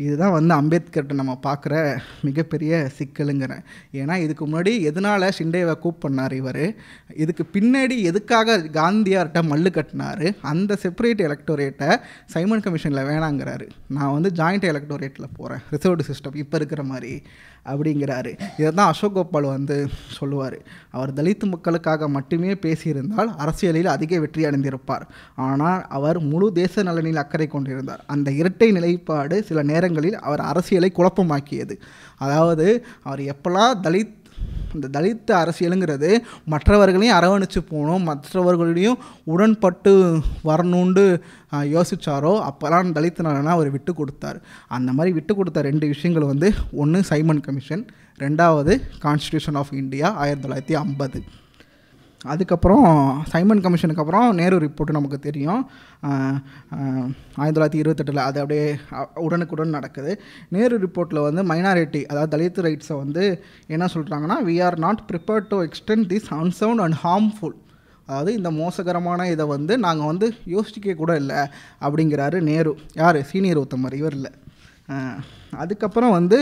இதுதான் வந்து அம்பேத்கர்கிட்ட நம்ம பார்க்குற மிகப்பெரிய சிக்கலுங்கிறேன். ஏன்னா இதுக்கு முன்னாடி எதனால் ஷிண்டேவை பண்ணார் இவர், இதுக்கு பின்னாடி எதுக்காக காந்தியார்கிட்ட மல்லு கட்டினார், அந்த செப்பரேட் எலக்டோரேட்டை சைமன் கமிஷனில் வேணாங்கிறாரு. நான் வந்து ஜாயிண்ட் எலக்டோரேட்டில் போகிறேன், ரிசர்வ்டு சிஸ்டம் இப்போ இருக்கிற மாதிரி அப்படிங்கிறாரு. இதை தான் அசோக் கோபால் வந்து சொல்லுவார். அவர் தலித்து மக்களுக்காக மட்டுமே பேசியிருந்தால் அரசியலில் அதிக வெற்றி அடைந்திருப்பார். ஆனால் அவர் முழு தேச நலனில் அக்கறை கொண்டிருந்தார். அந்த இரட்டை நிலைப்பாடு சில நேரங்களில் அவர் அரசியலை குழப்பமாக்கியது. அதாவது அவர் எப்போல்லாம் இந்த தலித் அரசியலுங்கிறது மற்றவர்களையும் அரவணைச்சு போகணும், மற்றவர்களையும் உடன்பட்டு வரணுண்டு யோசித்தாரோ அப்போல்லாம் தலித் நலனை அவர் விட்டு கொடுத்தார். அந்த மாதிரி விட்டு கொடுத்த 2 விஷயங்கள் வந்து, ஒன்று சைமன் கமிஷன், 2வது கான்ஸ்டியூஷன் ஆஃப் இந்தியா 1950. அதுக்கப்புறம் சைமன் கமிஷனுக்கு அப்புறம் நேரு ரிப்போர்ட்டு நமக்கு தெரியும், 1928 அது அப்படியே உடனுக்குடன் நடக்குது. நேரு ரிப்போர்ட்டில் வந்து மைனாரிட்டி, அதாவது தலித் ரைட்ஸை வந்து என்ன சொல்கிறாங்கன்னா, we are not prepared to extend this unsound and harmful, அதாவது இந்த மோசகரமான இதை வந்து நாங்கள் வந்து யோசிக்க கூட இல்லை அப்படிங்கிறாரு நேரு. யார்? சீனியர் உத்தமர், இவர் இல்லை. அதுக்கப்புறம் வந்து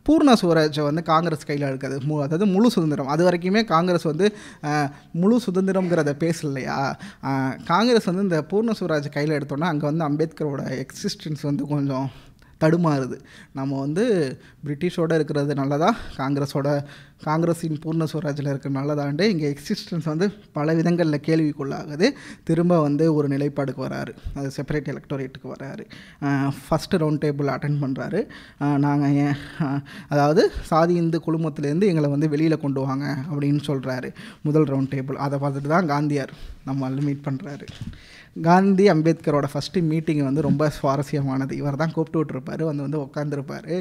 பூர்ண சுவராஜை வந்து காங்கிரஸ் கையில் இருக்குது, அதாவது முழு சுதந்திரம். அது வரைக்குமே காங்கிரஸ் வந்து முழு சுதந்திரங்கிறத பேசலையா. காங்கிரஸ் வந்து இந்த பூர்ண சுவராஜ் கையில் எடுத்தோன்னா அங்கே வந்து அம்பேத்கரோட எக்ஸிஸ்டன்ஸ் வந்து கொஞ்சம் தடுமாறுது. நம்ம வந்து பிரிட்டிஷோடு இருக்கிறது நல்லதா, காங்கிரஸோட காங்கிரஸின் பூர்ண ஸ்வராஜில் இருக்கிறனால தாண்டு இங்கே எக்ஸிஸ்டன்ஸ் வந்து பல விதங்களில் கேள்விக்குள்ளாகுது. திரும்ப வந்து ஒரு நிலைப்பாடுக்கு வராரு, அது செப்பரேட் எலக்டோரேட்டுக்கு வராரு. ஃபஸ்ட்டு ரவுண்ட் டேபிள் அட்டென்ட் பண்ணுறாரு. நாங்கள் அதாவது சாதி இந்து குழுமத்திலேருந்து எங்களை வந்து வெளியில் கொண்டு வாங்க அப்படின்னு சொல்கிறாரு முதல் ரவுண்ட் டேபிள். அதை பார்த்துட்டு தான் காந்தியார் நம்ம மீட் பண்ணுறாரு. காந்தி அம்பேத்கரோட ஃபஸ்ட்டு மீட்டிங் வந்து ரொம்ப சுவாரஸ்யமானது. இவர் தான் கூப்பிட்டு விட்டுருப்பார், வந்து உட்காந்துருப்பார்,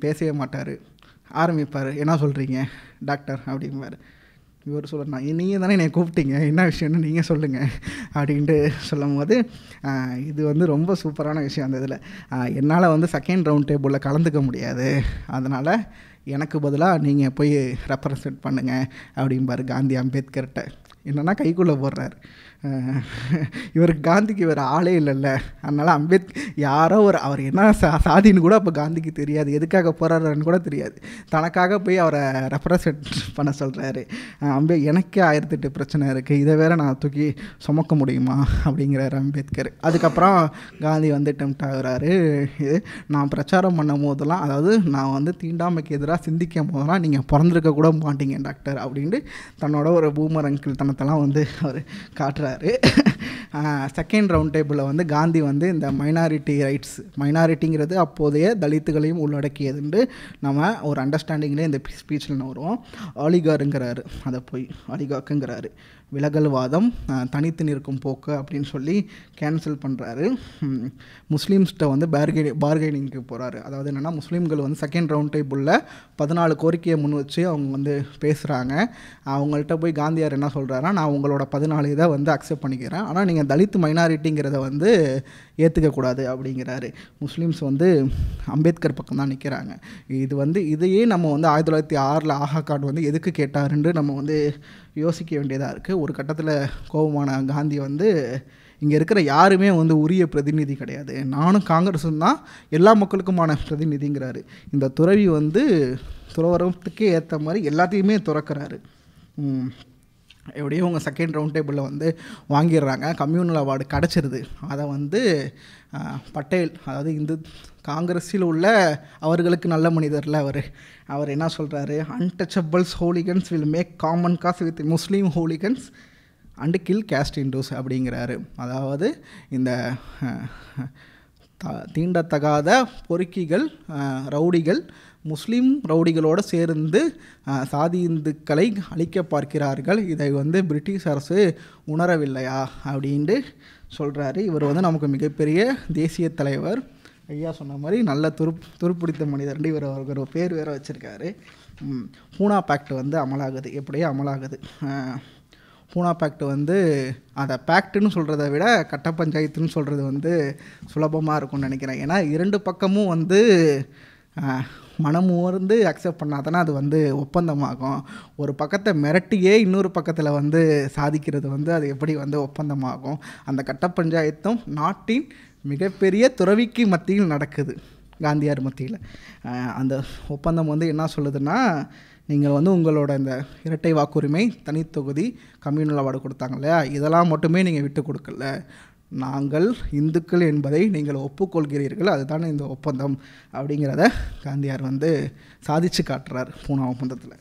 பேசவே மாட்டார். ஆரம்பிப்பார், என்ன சொல்கிறீங்க டாக்டர் அப்படிம்பார். இவர் சொல்லணும்னா, நீங்கள் தானே என்னை கூப்பிட்டீங்க, என்ன விஷயம்னு நீங்கள் சொல்லுங்கள் அப்படின்ட்டு சொல்லும் போது இது வந்து ரொம்ப சூப்பரான விஷயம். அந்த இதில் என்னால் வந்து செகண்ட் ரவுண்ட் டேபிளில் கலந்துக்க முடியாது, அதனால் எனக்கு பதிலாக நீங்கள் போய் ரெப்ரசன்ட் பண்ணுங்கள் அப்படிம்பார் காந்தி அம்பேத்கர்கிட்ட. என்னென்னா கைக்குள்ளே போடுறார். இவருக்கு காந்திக்கு வேறு ஆளே இல்லைல்ல, அதனால் யாரோ அவர் என்ன சாதின்னு கூட அப்போ காந்திக்கு தெரியாது, எதுக்காக போகிறாருன்னு கூட தெரியாது. தனக்காக போய் அவரை ரெப்ரசன்ட் பண்ண சொல்கிறாரு. எனக்கே 1008 பிரச்சனை இருக்குது, இதை வேற நான் தூக்கி சுமக்க முடியுமா அப்படிங்கிறாரு அம்பேத்கர். அதுக்கப்புறம் காந்தி வந்து டெம்ப்ட் ஆகுறாரு. நான் பிரச்சாரம் பண்ணும் போதெல்லாம், அதாவது நான் வந்து தீண்டாமைக்கு எதிராக சிந்திக்கும் போதெல்லாம் நீங்கள் பிறந்திருக்க கூட மாட்டீங்க டாக்டர் அப்படின்ட்டு தன்னோட ஒரு பூமர் அங்கிள் தனத்தெல்லாம் வந்து அவர் காட்டுறாரு. செகண்ட் ரவுண்ட் டேபிளில் வந்து காந்தி வந்து இந்த மைனாரிட்டி ரைட்ஸ், மைனாரிட்டிங்கிறது அப்போதைய தலித்துகளையும் உள்ளடக்கியதுண்டு நம்ம ஒரு அண்டர்ஸ்டாண்டிங்லேயே இந்த ஸ்பீச்சில் வருவோம். ஆலிகாருங்கிறாரு, அதை போய் ஆலிகாக்குங்கிறாரு. விலகல்வாதம், தனித்து நிற்கும் போக்கு அப்படின்னு சொல்லி கேன்சல் பண்ணுறாரு. முஸ்லீம்ஸ்கிட்ட வந்து பார்கெனிங்க்கு போகிறாரு. அதாவது என்னென்னா, முஸ்லீம்கள் வந்து செகண்ட் ரவுண்ட் டேபிளில் 14 கோரிக்கையை முன் வச்சு அவங்க வந்து பேசுகிறாங்க. அவங்கள்ட்ட போய் காந்தியார் என்ன சொல்கிறாருன்னா, நான் உங்களோட 14 இதை வந்து அக்செப்ட் பண்ணிக்கிறேன், ஆனால் நீங்கள் தலித் மைனாரிட்டிங்கிறத வந்து ஏற்றுக்கக்கூடாது அப்படிங்கிறாரு. முஸ்லீம்ஸ் வந்து அம்பேத்கர் பக்கம் தான் நிற்கிறாங்க. இது வந்து இதையே நம்ம வந்து 1906 ஆஹா கார்டு வந்து எதுக்கு கேட்டாருன்னு நம்ம வந்து யோசிக்க வேண்டியதாக இருக்குது. ஒரு கட்டத்தில் கோபமான காந்தி வந்து, இங்கே இருக்கிற யாருமே வந்து உரிய பிரதிநிதி கிடையாது, நானும் காங்கிரஸும் தான் எல்லா மக்களுக்குமான பிரதிநிதிங்கிறாரு. இந்த துறவி வந்து துறவரத்துக்கே ஏற்ற மாதிரி எல்லாத்தையுமே துறக்கிறாரு. எப்படியும் உங்கள் செகண்ட் ரவுண்ட் டேபிளில் வந்து வாங்கிடுறாங்க, கம்யூனல் அவார்டு கிடச்சிருது. அதை வந்து பட்டேல், அதாவது இந்து காங்கிரஸில் உள்ள அவர்களுக்கு நல்ல மனிதரில் அவர் என்ன சொல்கிறாரு, untouchables hooligans will make common cause with Muslim hooligans and kill caste Hindus அப்படிங்கிறாரு. அதாவது இந்த தீண்டத்தகாத பொறுக்கிகள், ரவுடிகள் முஸ்லீம் ரவுடிகளோடு சேர்ந்து சாதி இந்துக்களை அழிக்க பார்க்கிறார்கள், இதை வந்து பிரிட்டிஷ் அரசு உணரவில்லையா அப்படின்ட்டு சொல்கிறாரு. இவர் வந்து நமக்கு மிகப்பெரிய தேசிய தலைவர், ஐயா சொன்ன மாதிரி நல்ல துருப்பிடித்த மனிதர்ண்டு இவர் அவருக்கு ஒரு பேர் வேறு வச்சுருக்காரு. பூனா பேக்ட் வந்து அமலாகுது. எப்படியோ அமலாகுது. பூனா பேக்ட் வந்து அதை பேக்ட்டுன்னு சொல்கிறத விட கட்ட பஞ்சாயத்துன்னு சொல்கிறது வந்து சுலபமாக இருக்கும்னு நினைக்கிறேன். ஏன்னா இரண்டு பக்கமும் வந்து மனமுவர்ந்து அக்செப்ட் பண்ணால் தானே அது வந்து ஒப்பந்தமாகும். ஒரு பக்கத்தை மிரட்டியே இன்னொரு பக்கத்தில் வந்து சாதிக்கிறது வந்து அது எப்படி வந்து ஒப்பந்தமாகும்? அந்த கட்ட பஞ்சாயத்தும் நாட்டின் மிகப்பெரிய துறவிக்கு மத்தியில் நடக்குது, காந்தியார் மத்தியில். அந்த ஒப்பந்தம் வந்து என்ன சொல்லுதுன்னா, நீங்கள் வந்து உங்களோட இந்த இரட்டை வாக்குரிமை, தனித்தொகுதி, கம்யூனல் அவார்டு கொடுத்தாங்க இல்லையா, இதெல்லாம் மட்டுமே நீங்கள் விட்டு கொடுக்கல, நாங்கள் இந்துக்கள் என்பதை நீங்கள் ஒப்புக்கொள்கிறீர்கள், அதுதானே இந்த ஒப்பந்தம் அப்படிங்கிறத காந்தியார் வந்து சாதித்து காட்டுறார் பூனா ஒப்பந்தத்தில்.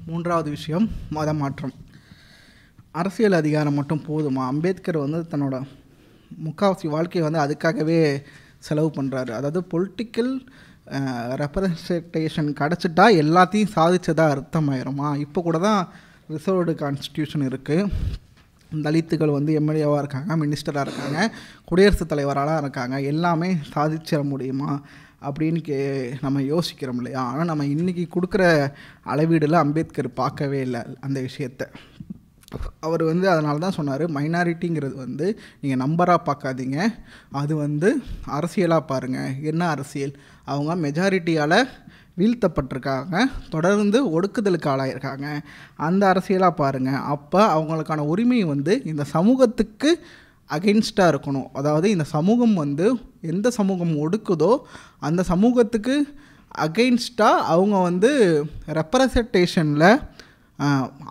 மூன்றாவது விஷயம் மத மாற்றம். அரசியல் அதிகாரம் மட்டும் போதுமா? அம்பேத்கர் வந்து தன்னோட முக்கால்வாசி வாழ்க்கையை வந்து அதுக்காகவே செலவு பண்ணுறாரு. அதாவது பொலிட்டிக்கல் ரெப்ரசன்டேஷன் கிடச்சிட்டா எல்லாத்தையும் சாதிச்சதாக அர்த்தமாயிருமா? இப்போ கூட தான் ரிசர்வ்டு கான்ஸ்டியூஷன் இருக்குது, தலித்துகள் வந்து எம்எல்ஏவாக இருக்காங்க, மினிஸ்டராக இருக்காங்க, குடியரசுத் தலைவராக இருக்காங்க, எல்லாமே சாதிச்சிட முடியுமா அப்படின்னு நம்ம யோசிக்கிறோம் இல்லையா? ஆனால் நம்ம இன்றைக்கி கொடுக்குற அளவீடில் அம்பேத்கர் பார்க்கவே இல்லை அந்த விஷயத்தை. அவர் வந்து அதனால தான் சொன்னார், மைனாரிட்டிங்கிறது வந்து நீங்கள் நம்பராக பார்க்காதீங்க, அது வந்து அரசியலாக பாருங்கள். என்ன அரசியல்? அவங்க மெஜாரிட்டியால் வீழ்த்தப்பட்டிருக்காங்க, தொடர்ந்து ஒடுக்குதலுக்கு ஆளாயிருக்காங்க, அந்த அரசியலாக பாருங்கள். அப்போ அவங்களுக்கான உரிமை வந்து இந்த சமூகத்துக்கு அகெயின்ஸ்டாக இருக்கணும். அதாவது இந்த சமூகம் வந்து எந்த சமூகம் ஒடுக்குதோ அந்த சமூகத்துக்கு அகெயின்ஸ்டாக அவங்க வந்து ரெப்ரசன்டேஷனில்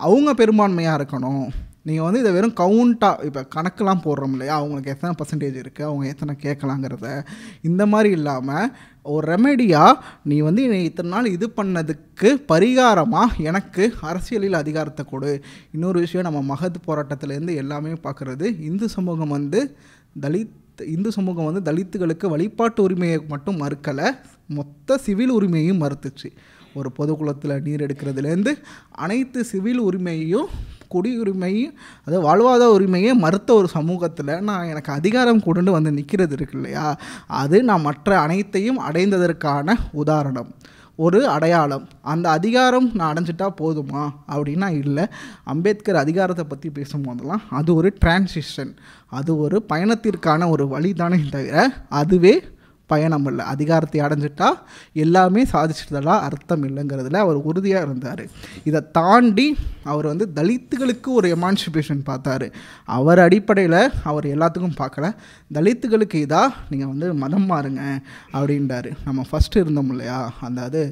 அவங்க பெரும்பான்மையாக இருக்கணும். நீங்கள் வந்து இதை வெறும் கவுண்ட்டாக இப்போ கணக்கெலாம் போடுறோம் இல்லையா, அவங்களுக்கு எத்தனை பர்சன்டேஜ் இருக்குது, அவங்க எத்தனை கேட்கலாங்கிறத, இந்த மாதிரி இல்லாமல் ஒரு ரெமெடியாக நீ வந்து என்னை இத்தனை நாள் இது பண்ணதுக்கு பரிகாரமாக எனக்கு அரசியலில் அதிகாரத்தை கொடு. இன்னொரு விஷயம், நம்ம மகத் போராட்டத்திலேருந்து எல்லாமே பார்க்குறது, இந்து சமூகம் வந்து தலித்துகளுக்கு வழிபாட்டு உரிமையை மட்டும் மறுக்கலை, மொத்த சிவில் உரிமையையும் மறுத்துச்சு. ஒரு பொதுக்குளத்தில் நீர் எடுக்கிறதுலேருந்து அனைத்து சிவில் உரிமையையும் குடியுரிமையும் அதாவது வாழ்வாதார உரிமையை மறுத்த ஒரு சமூகத்தில் நான் எனக்கு அதிகாரம் கொண்டு வந்து நிற்கிறது இருக்கு இல்லையா, அது நான் மற்ற அனைத்தையும் அடைந்ததற்கான உதாரணம், ஒரு அடையாளம். அந்த அதிகாரம் நான் அடைஞ்சிட்டா போதுமா அப்படின்னா இல்லை. அம்பேத்கர் அதிகாரத்தை பற்றி பேசும்போதெல்லாம் அது ஒரு டிரான்சிஷன், அது ஒரு பயணத்திற்கான ஒரு வழி தானே தவிர அதுவே பயணம் இல்லை. அதிகாரத்தை அடைஞ்சிட்டா எல்லாமே சாதிச்சிட்டதெல்லாம் அர்த்தம் இல்லைங்கிறதுல அவர் உறுதியாக இருந்தார். இதை தாண்டி அவர் வந்து தலித்துகளுக்கு ஒரு எமான்சிபேஷன் பார்த்தாரு. அவர் அடிப்படையில் அவர் எல்லாத்துக்கும் பார்க்கல, தலித்துகளுக்கு இதாக நீங்கள் வந்து மதம் மாறுங்க அப்படின்றாரு. நம்ம ஃபஸ்ட்டு இருந்தோம் இல்லையா, அந்த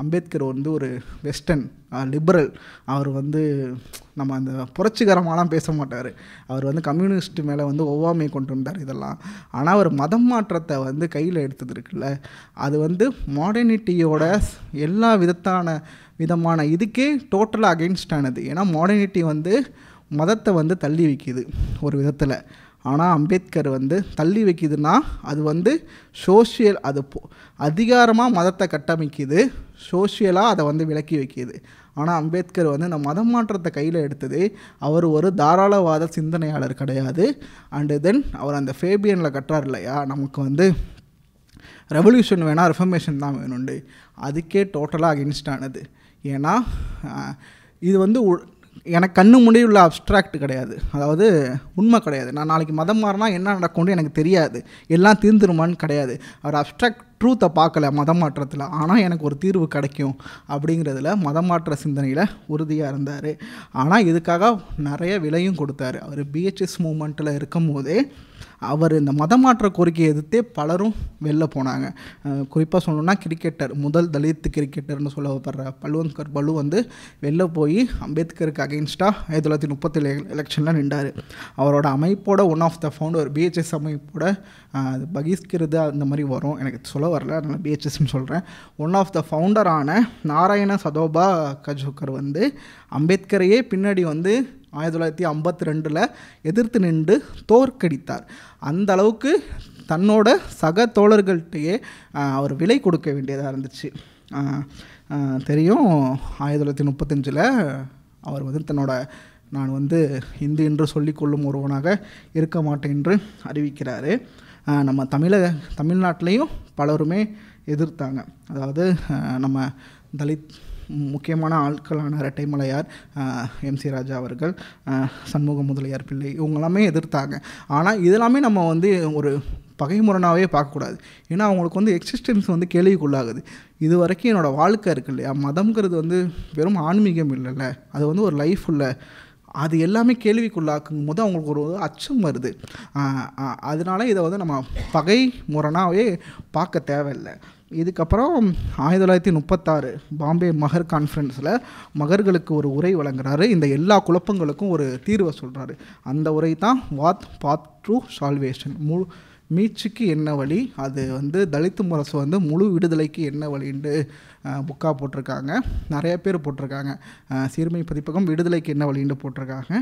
அம்பேத்கர் வந்து ஒரு வெஸ்டர்ன் லிபரல். அவர் வந்து நம்ம அந்த புரட்சிகரமாலாம் பேச மாட்டார். அவர் வந்து கம்யூனிஸ்ட் மேலே வந்து ஒவ்வாமை கொண்டு வந்தார் இதெல்லாம். ஆனால் அவர் மதம் மாற்றத்தை வந்து கையில் எடுத்தது இருக்குல்ல, அது வந்து மாடர்னிட்டியோட எல்லா விதமான இதுக்கே டோட்டலாக அகெயின்ஸ்ட் ஆனது. ஏன்னா மாடர்னிட்டி வந்து மதத்தை வந்து தள்ளி வைக்கிது ஒரு விதத்தில். ஆனால் அம்பேத்கர் வந்து தள்ளி வைக்கிதுன்னா அது வந்து சோஷியல், அது அதிகாரமாக மதத்தை கட்டமைக்குது, சோஷியலாக அதை வந்து விலக்கி வைக்கிது. ஆனால் அம்பேத்கர் வந்து இந்த மதம் மாற்றத்தை கையில் எடுத்தது, அவர் ஒரு தாராளவாத சிந்தனையாளர் கிடையாது. அண்டு தென் அவர் அந்த ஃபேபியனில் கட்டுறார் இல்லையா, நமக்கு வந்து ரெவல்யூஷன் வேணால் ரெஃபர்மேஷன் தான் வேணுண்டு, அதுக்கே டோட்டலாக அகென்ஸ்ட் ஆனது. ஏன்னா இது வந்து எனக்கு கண்ணு முன்னாடி உள்ள அப்ஸ்ட்ராக்ட் கிடையாது, அதாவது உண்மை கிடையாது. நான் நாளைக்கு மதம் மாறினா என்ன நடக்கும்னு எனக்கு தெரியாது, எல்லாம் தீர்ந்துருமான்னு கிடையாது. அவர் அப்ஸ்ட்ராக்ட் ட்ரூத்தை பார்க்கல மதம் மாற்றத்தில், ஆனால் எனக்கு ஒரு தீர்வு கிடைக்கும் அப்படிங்கிறதுல மதம் மாற்ற சிந்தனையில் உறுதியாக இருந்தார். ஆனால் இதுக்காக நிறைய விலையும் கொடுத்தாரு. அவர் பிஹெச்எஸ் மூமெண்ட்டில் இருக்கும் போதே அவர் இந்த மதமாற்ற கோரிக்கையை எதிர்த்தே பலரும் வெளில போனாங்க. குறிப்பாக சொல்லணும்னா கிரிக்கெட்டர், முதல் தலித் கிரிக்கெட்டர்னு சொல்லப்படுற பல்வந்த் பலு வந்து வெளில போய் அம்பேத்கருக்கு அகெயின்ஸ்டாக 1937 எலெக்ஷனில் நின்றார். அவரோட அமைப்போட one of the founder, BHS அமைப்போட அது பகிஷ்கிறது அந்த மாதிரி வரும், எனக்கு சொல்ல வரல, அதனால் பிஹெச்எஸ்ன்னு சொல்கிறேன். ஒன் ஆஃப் த ஃபவுண்டரான நாராயண சதோபா கஜோக்கர் வந்து அம்பேத்கரையே பின்னாடி வந்து 1952 எதிர்த்து நின்று தோற்கடித்தார். அந்த அளவுக்கு தன்னோட சக தோழர்கள்ட்டையே அவர் விலை கொடுக்க வேண்டியதாக இருந்துச்சு. தெரியும், 1935 அவர் வந்து தன்னோட நான் வந்து இந்து என்று சொல்லிக்கொள்ளும் ஒருவனாக இருக்க மாட்டேன் என்று அறிவிக்கிறாரு. நம்ம தமிழ்நாட்டிலையும் பலருமே எதிர்த்தாங்க. அதாவது நம்ம தலித் முக்கியமான ஆட்களான இரட்டைமலையார், எம்சி ராஜா அவர்கள், சண்முக முதலியார் பிள்ளை, இவங்கெல்லாமே எதிர்த்தாங்க. ஆனால் இதெல்லாமே நம்ம வந்து ஒரு பகைமுரணாகவே பார்க்கக்கூடாது. ஏன்னா அவங்களுக்கு வந்து எக்ஸிஸ்டன்ஸ் வந்து கேள்விக்குள்ளாகுது. இது வரைக்கும் என்னோடய வாழ்க்கை இருக்குது இல்லையா, மதம்ங்கிறது வந்து வெறும் ஆன்மீகம் இல்லைல்ல, அது வந்து ஒரு லைஃப் உள்ள, அது எல்லாமே கேள்விக்குள்ளாக்கும் போது அவங்களுக்கு ஒரு அச்சம் வருது. அதனால இதை வந்து நம்ம பகை முரணாகவே பார்க்க தேவையில்லை. இதுக்கப்புறம் 1936 பாம்பே மகர் கான்ஃபரன்ஸில் மகர்களுக்கு ஒரு உரை வழங்குறாரு. இந்த எல்லா குழப்பங்களுக்கும் ஒரு தீர்வை சொல்கிறாரு. அந்த உரை தான் வாட் பாத் ட்ரூ சால்வேஷன், மீட்சிக்கு என்ன வழி, அது வந்து தலித்து முரசு வந்து முழு விடுதலைக்கு என்ன வழின்னு புக்காக போட்டிருக்காங்க. நிறைய பேர் போட்டிருக்காங்க. சீர்மை பதிப்பகம் விடுதலைக்கு என்ன வழின்னு போட்டிருக்காங்க,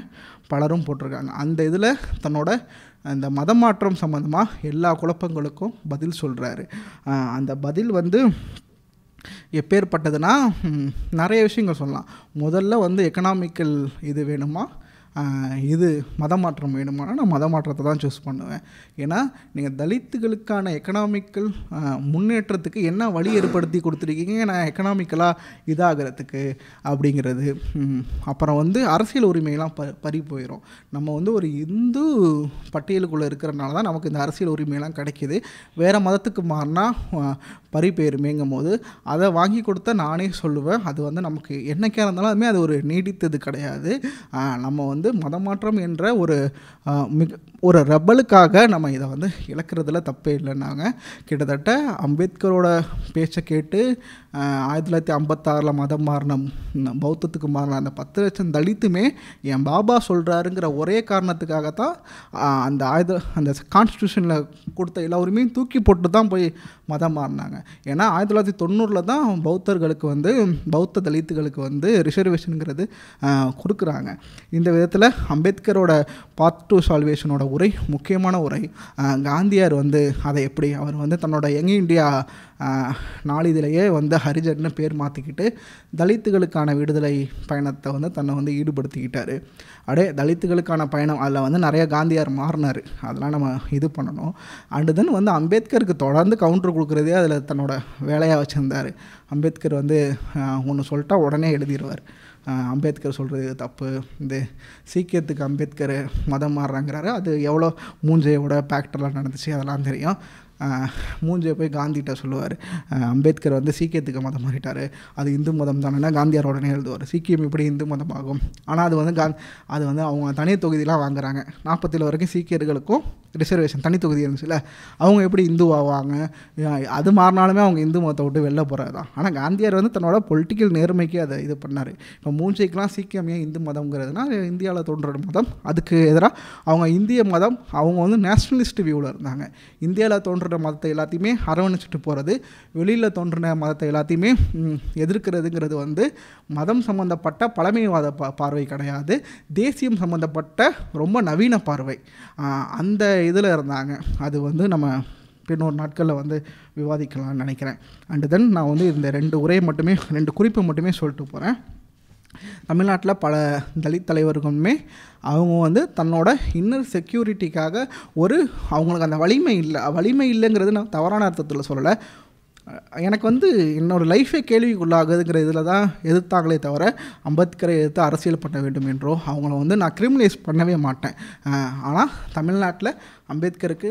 பலரும் போட்டிருக்காங்க. அந்த இதில் தன்னோட அந்த மதம் மாற்றம் சம்மந்தமாக எல்லா குழப்பங்களுக்கும் பதில் சொல்கிறாரு. அந்த பதில் வந்து எப்பேற்பட்டதுன்னா நிறைய விஷயங்கள் சொல்லலாம். முதல்ல வந்து எக்கனாமிக்கல் இது வேணுமா, இது மதமாற்றம் வேணுமானா நான் மதமாற்றத்தை தான் சூஸ் பண்ணுவேன். ஏன்னா நீங்கள் தலித்துகளுக்கான எக்கனாமிக்கல் முன்னேற்றத்துக்கு என்ன வழி ஏற்படுத்தி கொடுத்துருக்கீங்க, நான் எக்கனாமிக்கலாக இதாகிறதுக்கு அப்படிங்கிறது. அப்புறம் வந்து அரசியல் உரிமையெல்லாம் பறி போயிடும். நம்ம வந்து ஒரு இந்து பட்டியலுக்குள்ளே இருக்கிறனால தான் நமக்கு இந்த அரசியல் உரிமையெல்லாம் கிடைக்கிது. வேறு மதத்துக்கு மாறினா பறிபெயருமேங்கும் போது அதை வாங்கி கொடுத்த நானே சொல்லுவேன், அது வந்து நமக்கு என்னைக்கா இருந்தாலும் அதுமே அது ஒரு நீடித்தது கிடையாது. நம்ம வந்து மதமாற்றம் என்ற ஒரு ரெபலுக்காக நம்ம இதை வந்து இழக்கிறதுல தப்பே இல்லைன்னாங்க. கிட்டத்தட்ட அம்பேத்கரோட பேச்சை கேட்டு 1956 மதம் மாறின பௌத்தத்துக்கு மாறின அந்த 10 லட்சம் தலித்துமே என் பாபா சொல்கிறாருங்கிற ஒரே காரணத்துக்காகத்தான் அந்த கான்ஸ்டியூஷனில் கொடுத்த எல்லா உரிமையும் தூக்கி போட்டு தான் போய் மதம் மாறினாங்க. ஏன்னா 1990 தான் பௌத்தர்களுக்கு வந்து பௌத்த தலித்துகளுக்கு வந்து ரிசர்வேஷனுங்கிறது கொடுக்குறாங்க. இந்த விதத்தில் அம்பேத்கரோட பாத் டு சால்வேஷனோட உரை முக்கியமான உரை. காந்தியார் வந்து அதை எப்படி அவர் வந்து தன்னோட யங் இந்தியா நாளிதழையே வந்து ஹரிஜன்னு பேர் மாற்றிக்கிட்டு தலித்துகளுக்கான விடுதலை பயணத்தை வந்து தன்னை வந்து ஈடுபடுத்திக்கிட்டார். தலித்துகளுக்கான பயணம் அதில் வந்து நிறைய காந்தியார் மாறினார், அதெல்லாம் நம்ம இது பண்ணணும். அண்டு தென் வந்து அம்பேத்கருக்கு தொடர்ந்து கவுண்டர் கொடுக்குறதே அதில் தன்னோட வேலையாக வச்சுருந்தார். அம்பேத்கர் வந்து ஒன்று சொல்லிட்டா உடனே எழுதிடுவார். அம்பேத்கர் சொல்கிறது தப்பு, இந்த சீக்கியத்துக்கு அம்பேத்கர் மதம் மாறுறாங்கிறாரு, அது எவ்வளோ மூஞ்சையோட பேக்டர்லாம் நடந்துச்சு அதெல்லாம் தெரியும். மூஞ்சியை போய் காந்திகிட்ட சொல்லுவார், அம்பேத்கர் வந்து சீக்கியத்துக்கு மதம் மாறிட்டார், அது இந்து மதம் தானேன்னா காந்தியார் உடனே எழுதுவார், சீக்கியம் எப்படி இந்து மதம் ஆகும். ஆனால் அது வந்து அவங்க தனி தொகுதியெலாம் வாங்குறாங்க. 47 வரைக்கும் சீக்கியர்களுக்கும் ரிசர்வேஷன் தனி தொகுதி இருந்துச்சுல்ல, அவங்க எப்படி இந்து ஆவாங்க, அது மாறினாலுமே அவங்க இந்து மதத்தை விட்டு வெளில போகிறது தான். ஆனால் காந்தியார் வந்து தன்னோட பொலிட்டிக்கல் நேர்மைக்கு அதை இது பண்ணார். இப்போ மூஞ்சைக்கெலாம் சீக்கியம் ஏன் இந்து மதம்ங்கிறதுனா இந்தியாவில் தோன்ற மதம், அதுக்கு எதிராக அவங்க இந்திய மதம் அவங்க வந்து நேஷ்னலிஸ்ட் வியூவில் இருந்தாங்க. இந்தியாவில் தோன்ற மதத்தை எல்லாத்தையுமே அரவணைச்சிட்டு போகிறது, வெளியில் தோன்றின மதத்தை எல்லாத்தையுமே எதிர்க்கிறதுங்கிறது வந்து மதம் சம்மந்தப்பட்ட பழமைவாத பார்வை கிடையாது, தேசியம் சம்மந்தப்பட்ட ரொம்ப நவீன பார்வை. அந்த இதில் இருந்தாங்க. அது வந்து நம்ம பின்னொரு நாட்களில் வந்து விவாதிக்கலாம்னு நினைக்கிறேன். அண்டு தென் நான் வந்து இந்த 2 குறிப்பை மட்டுமே சொல்லிட்டு போகிறேன். தமிழ்நாட்டில் பல தலித் தலைவர்களுமே அவங்க வந்து தன்னோட இன்னர் செக்யூரிட்டிக்காக அவங்களுக்கு அந்த வலிமை இல்லைங்கிறது நான் தவறான அர்த்தத்தில் சொல்லலை. எனக்கு வந்து என்னோடய லைஃபே கேள்விக்குள்ளாகுதுங்கிற இதில் தான் எதிர்த்தாங்களே தவிர அம்பேத்கரை எதிர்த்து அரசியல் பண்ண வேண்டும் என்றோ அவங்கள வந்து நான் கிரிமினலைஸ் பண்ணவே மாட்டேன். ஆனால் தமிழ்நாட்டில் அம்பேத்கருக்கு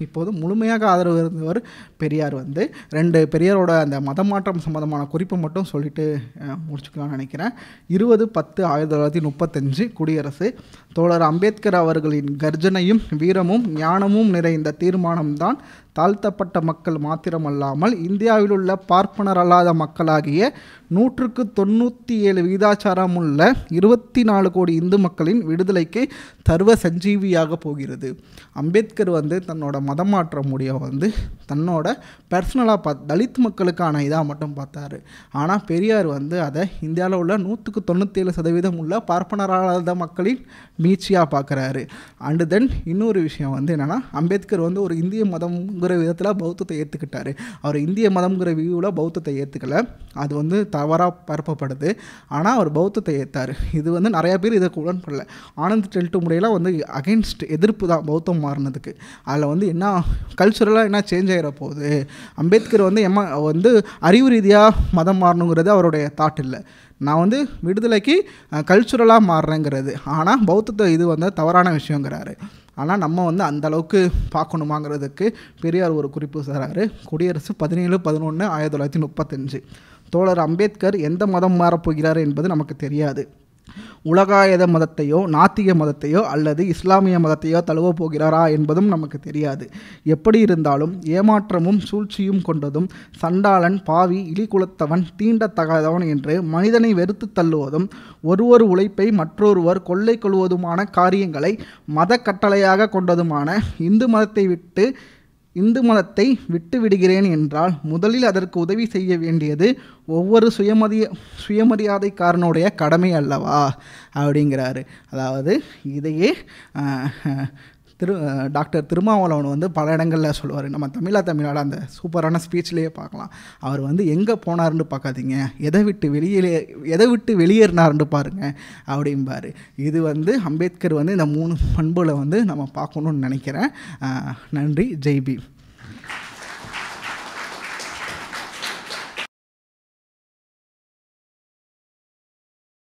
இப்போதும் முழுமையாக ஆதரவு இருந்தவர் பெரியார். வந்து 2 பெரியாரோட அந்த மதமாற்றம் சம்மந்தமான குறிப்பை மட்டும் சொல்லிட்டு முடிச்சுக்கலாம்னு நினைக்கிறேன். 20/10/1935 குடியரசு. தோழர் அம்பேத்கர் அவர்களின் கர்ஜனையும் வீரமும் ஞானமும் நிறைந்த தீர்மானம்தான் தாழ்த்தப்பட்ட மக்கள் மாத்திரமல்லாமல் இந்தியாவில் உள்ள பார்ப்பனர் அல்லாத மக்களாகிய 197 விகிதாச்சாரமுள்ள 24 கோடி இந்து மக்களின் விடுதலைக்கு சர்வ சஞ்சீவியாக போகிறது. அம்பேத்கர் வந்து தன்னோட மதமாற்ற முடிவை வந்து தன்னோட பர்சனலாக தலித் மக்களுக்கான இதாக மட்டும் பார்த்தாரு. ஆனால் பெரியார் வந்து அதை இந்தியாவில் உள்ள 197% உள்ள பார்ப்பனராத மக்களின் மீட்சியாக பார்க்குறாரு. அண்டு தென் இன்னொரு விஷயம் வந்து என்னென்னா, அம்பேத்கர் வந்து ஒரு இந்திய மதம்ங்கிற விதத்தில் பௌத்தத்தை ஏற்றுக்கிட்டார். அவர் இந்திய மதம்ங்கிற வியூவில் பௌத்தத்தை ஏற்றுக்கலை, அது வந்து தவறாக பரப்பப்படுது. ஆனால் அவர் பௌத்தத்தை ஏற்றார். இது வந்து நிறையா பேர் இதை உடன்படல. ஆனந்த் டெல்ட்டு முறையெல்லாம் வந்து அகெயின்ஸ்ட் எதிர்ப்பு தான் பௌத்தம் மாறினதுக்கு. அதில் வந்து என்ன கல்ச்சுரலாக என்ன சேஞ்ச் ஆகிற போகுது. அம்பேத்கர் வந்து அறிவு ரீதியாக மதம் மாறணுங்கிறது அவருடைய தாட் இல்லை. நான் வந்து விடுதலைக்கு கல்ச்சுரலாக மாறுறேங்கிறது. ஆனால் பௌத்தத்தை இது வந்து தவறான விஷயங்கிறாரு. ஆனால் நம்ம வந்து அந்தளவுக்கு பார்க்கணுமாங்கிறதுக்கு பெரியார் ஒரு குறிப்பு தராரு. குடியரசு 17/11/1935. தோழர் அம்பேத்கர் எந்த மதம் மாறப்போகிறார் என்பது நமக்கு தெரியாது. உலகாயத மதத்தையோ நாத்திக மதத்தையோ அல்லது இஸ்லாமிய மதத்தையோ தழுவ போகிறாரா என்பதும் நமக்கு தெரியாது. எப்படி இருந்தாலும் ஏமாற்றமும் சூழ்ச்சியும் கொண்டதும் சண்டாளன், பாவி, இழிகுலத்தவன், தீண்டத்தகாதவன் என்று மனிதனை வெறுத்து தள்ளுவதும் ஒருவர் உழைப்பை மற்றொருவர் கொள்ளை கொள்வதுமான காரியங்களை மத கட்டளையாக கொண்டதுமான இந்து மதத்தை விட்டு விடுகிறேன் என்றால் முதலில் அதற்கு உதவி செய்ய வேண்டியது ஒவ்வொரு சுயமரியாதைக்காரனுடைய கடமை அல்லவா அப்படிங்கிறாரு. அதாவது இதையே டாக்டர் திருமாவளவன் வந்து பல இடங்களில் சொல்லுவார். நம்ம தமிழ்நாடு அந்த சூப்பரான ஸ்பீச்லேயே பார்க்கலாம். அவர் வந்து எங்கே போனார்னு பார்க்காதீங்க, எதை விட்டு வெளியேறினார்னு பாருங்கள் அப்படிம்பார். இது வந்து அம்பேத்கர் வந்து இந்த 3 பண்புகளை வந்து நம்ம பார்க்கணுன்னு நினைக்கிறேன். நன்றி. ஜெய் பீம்.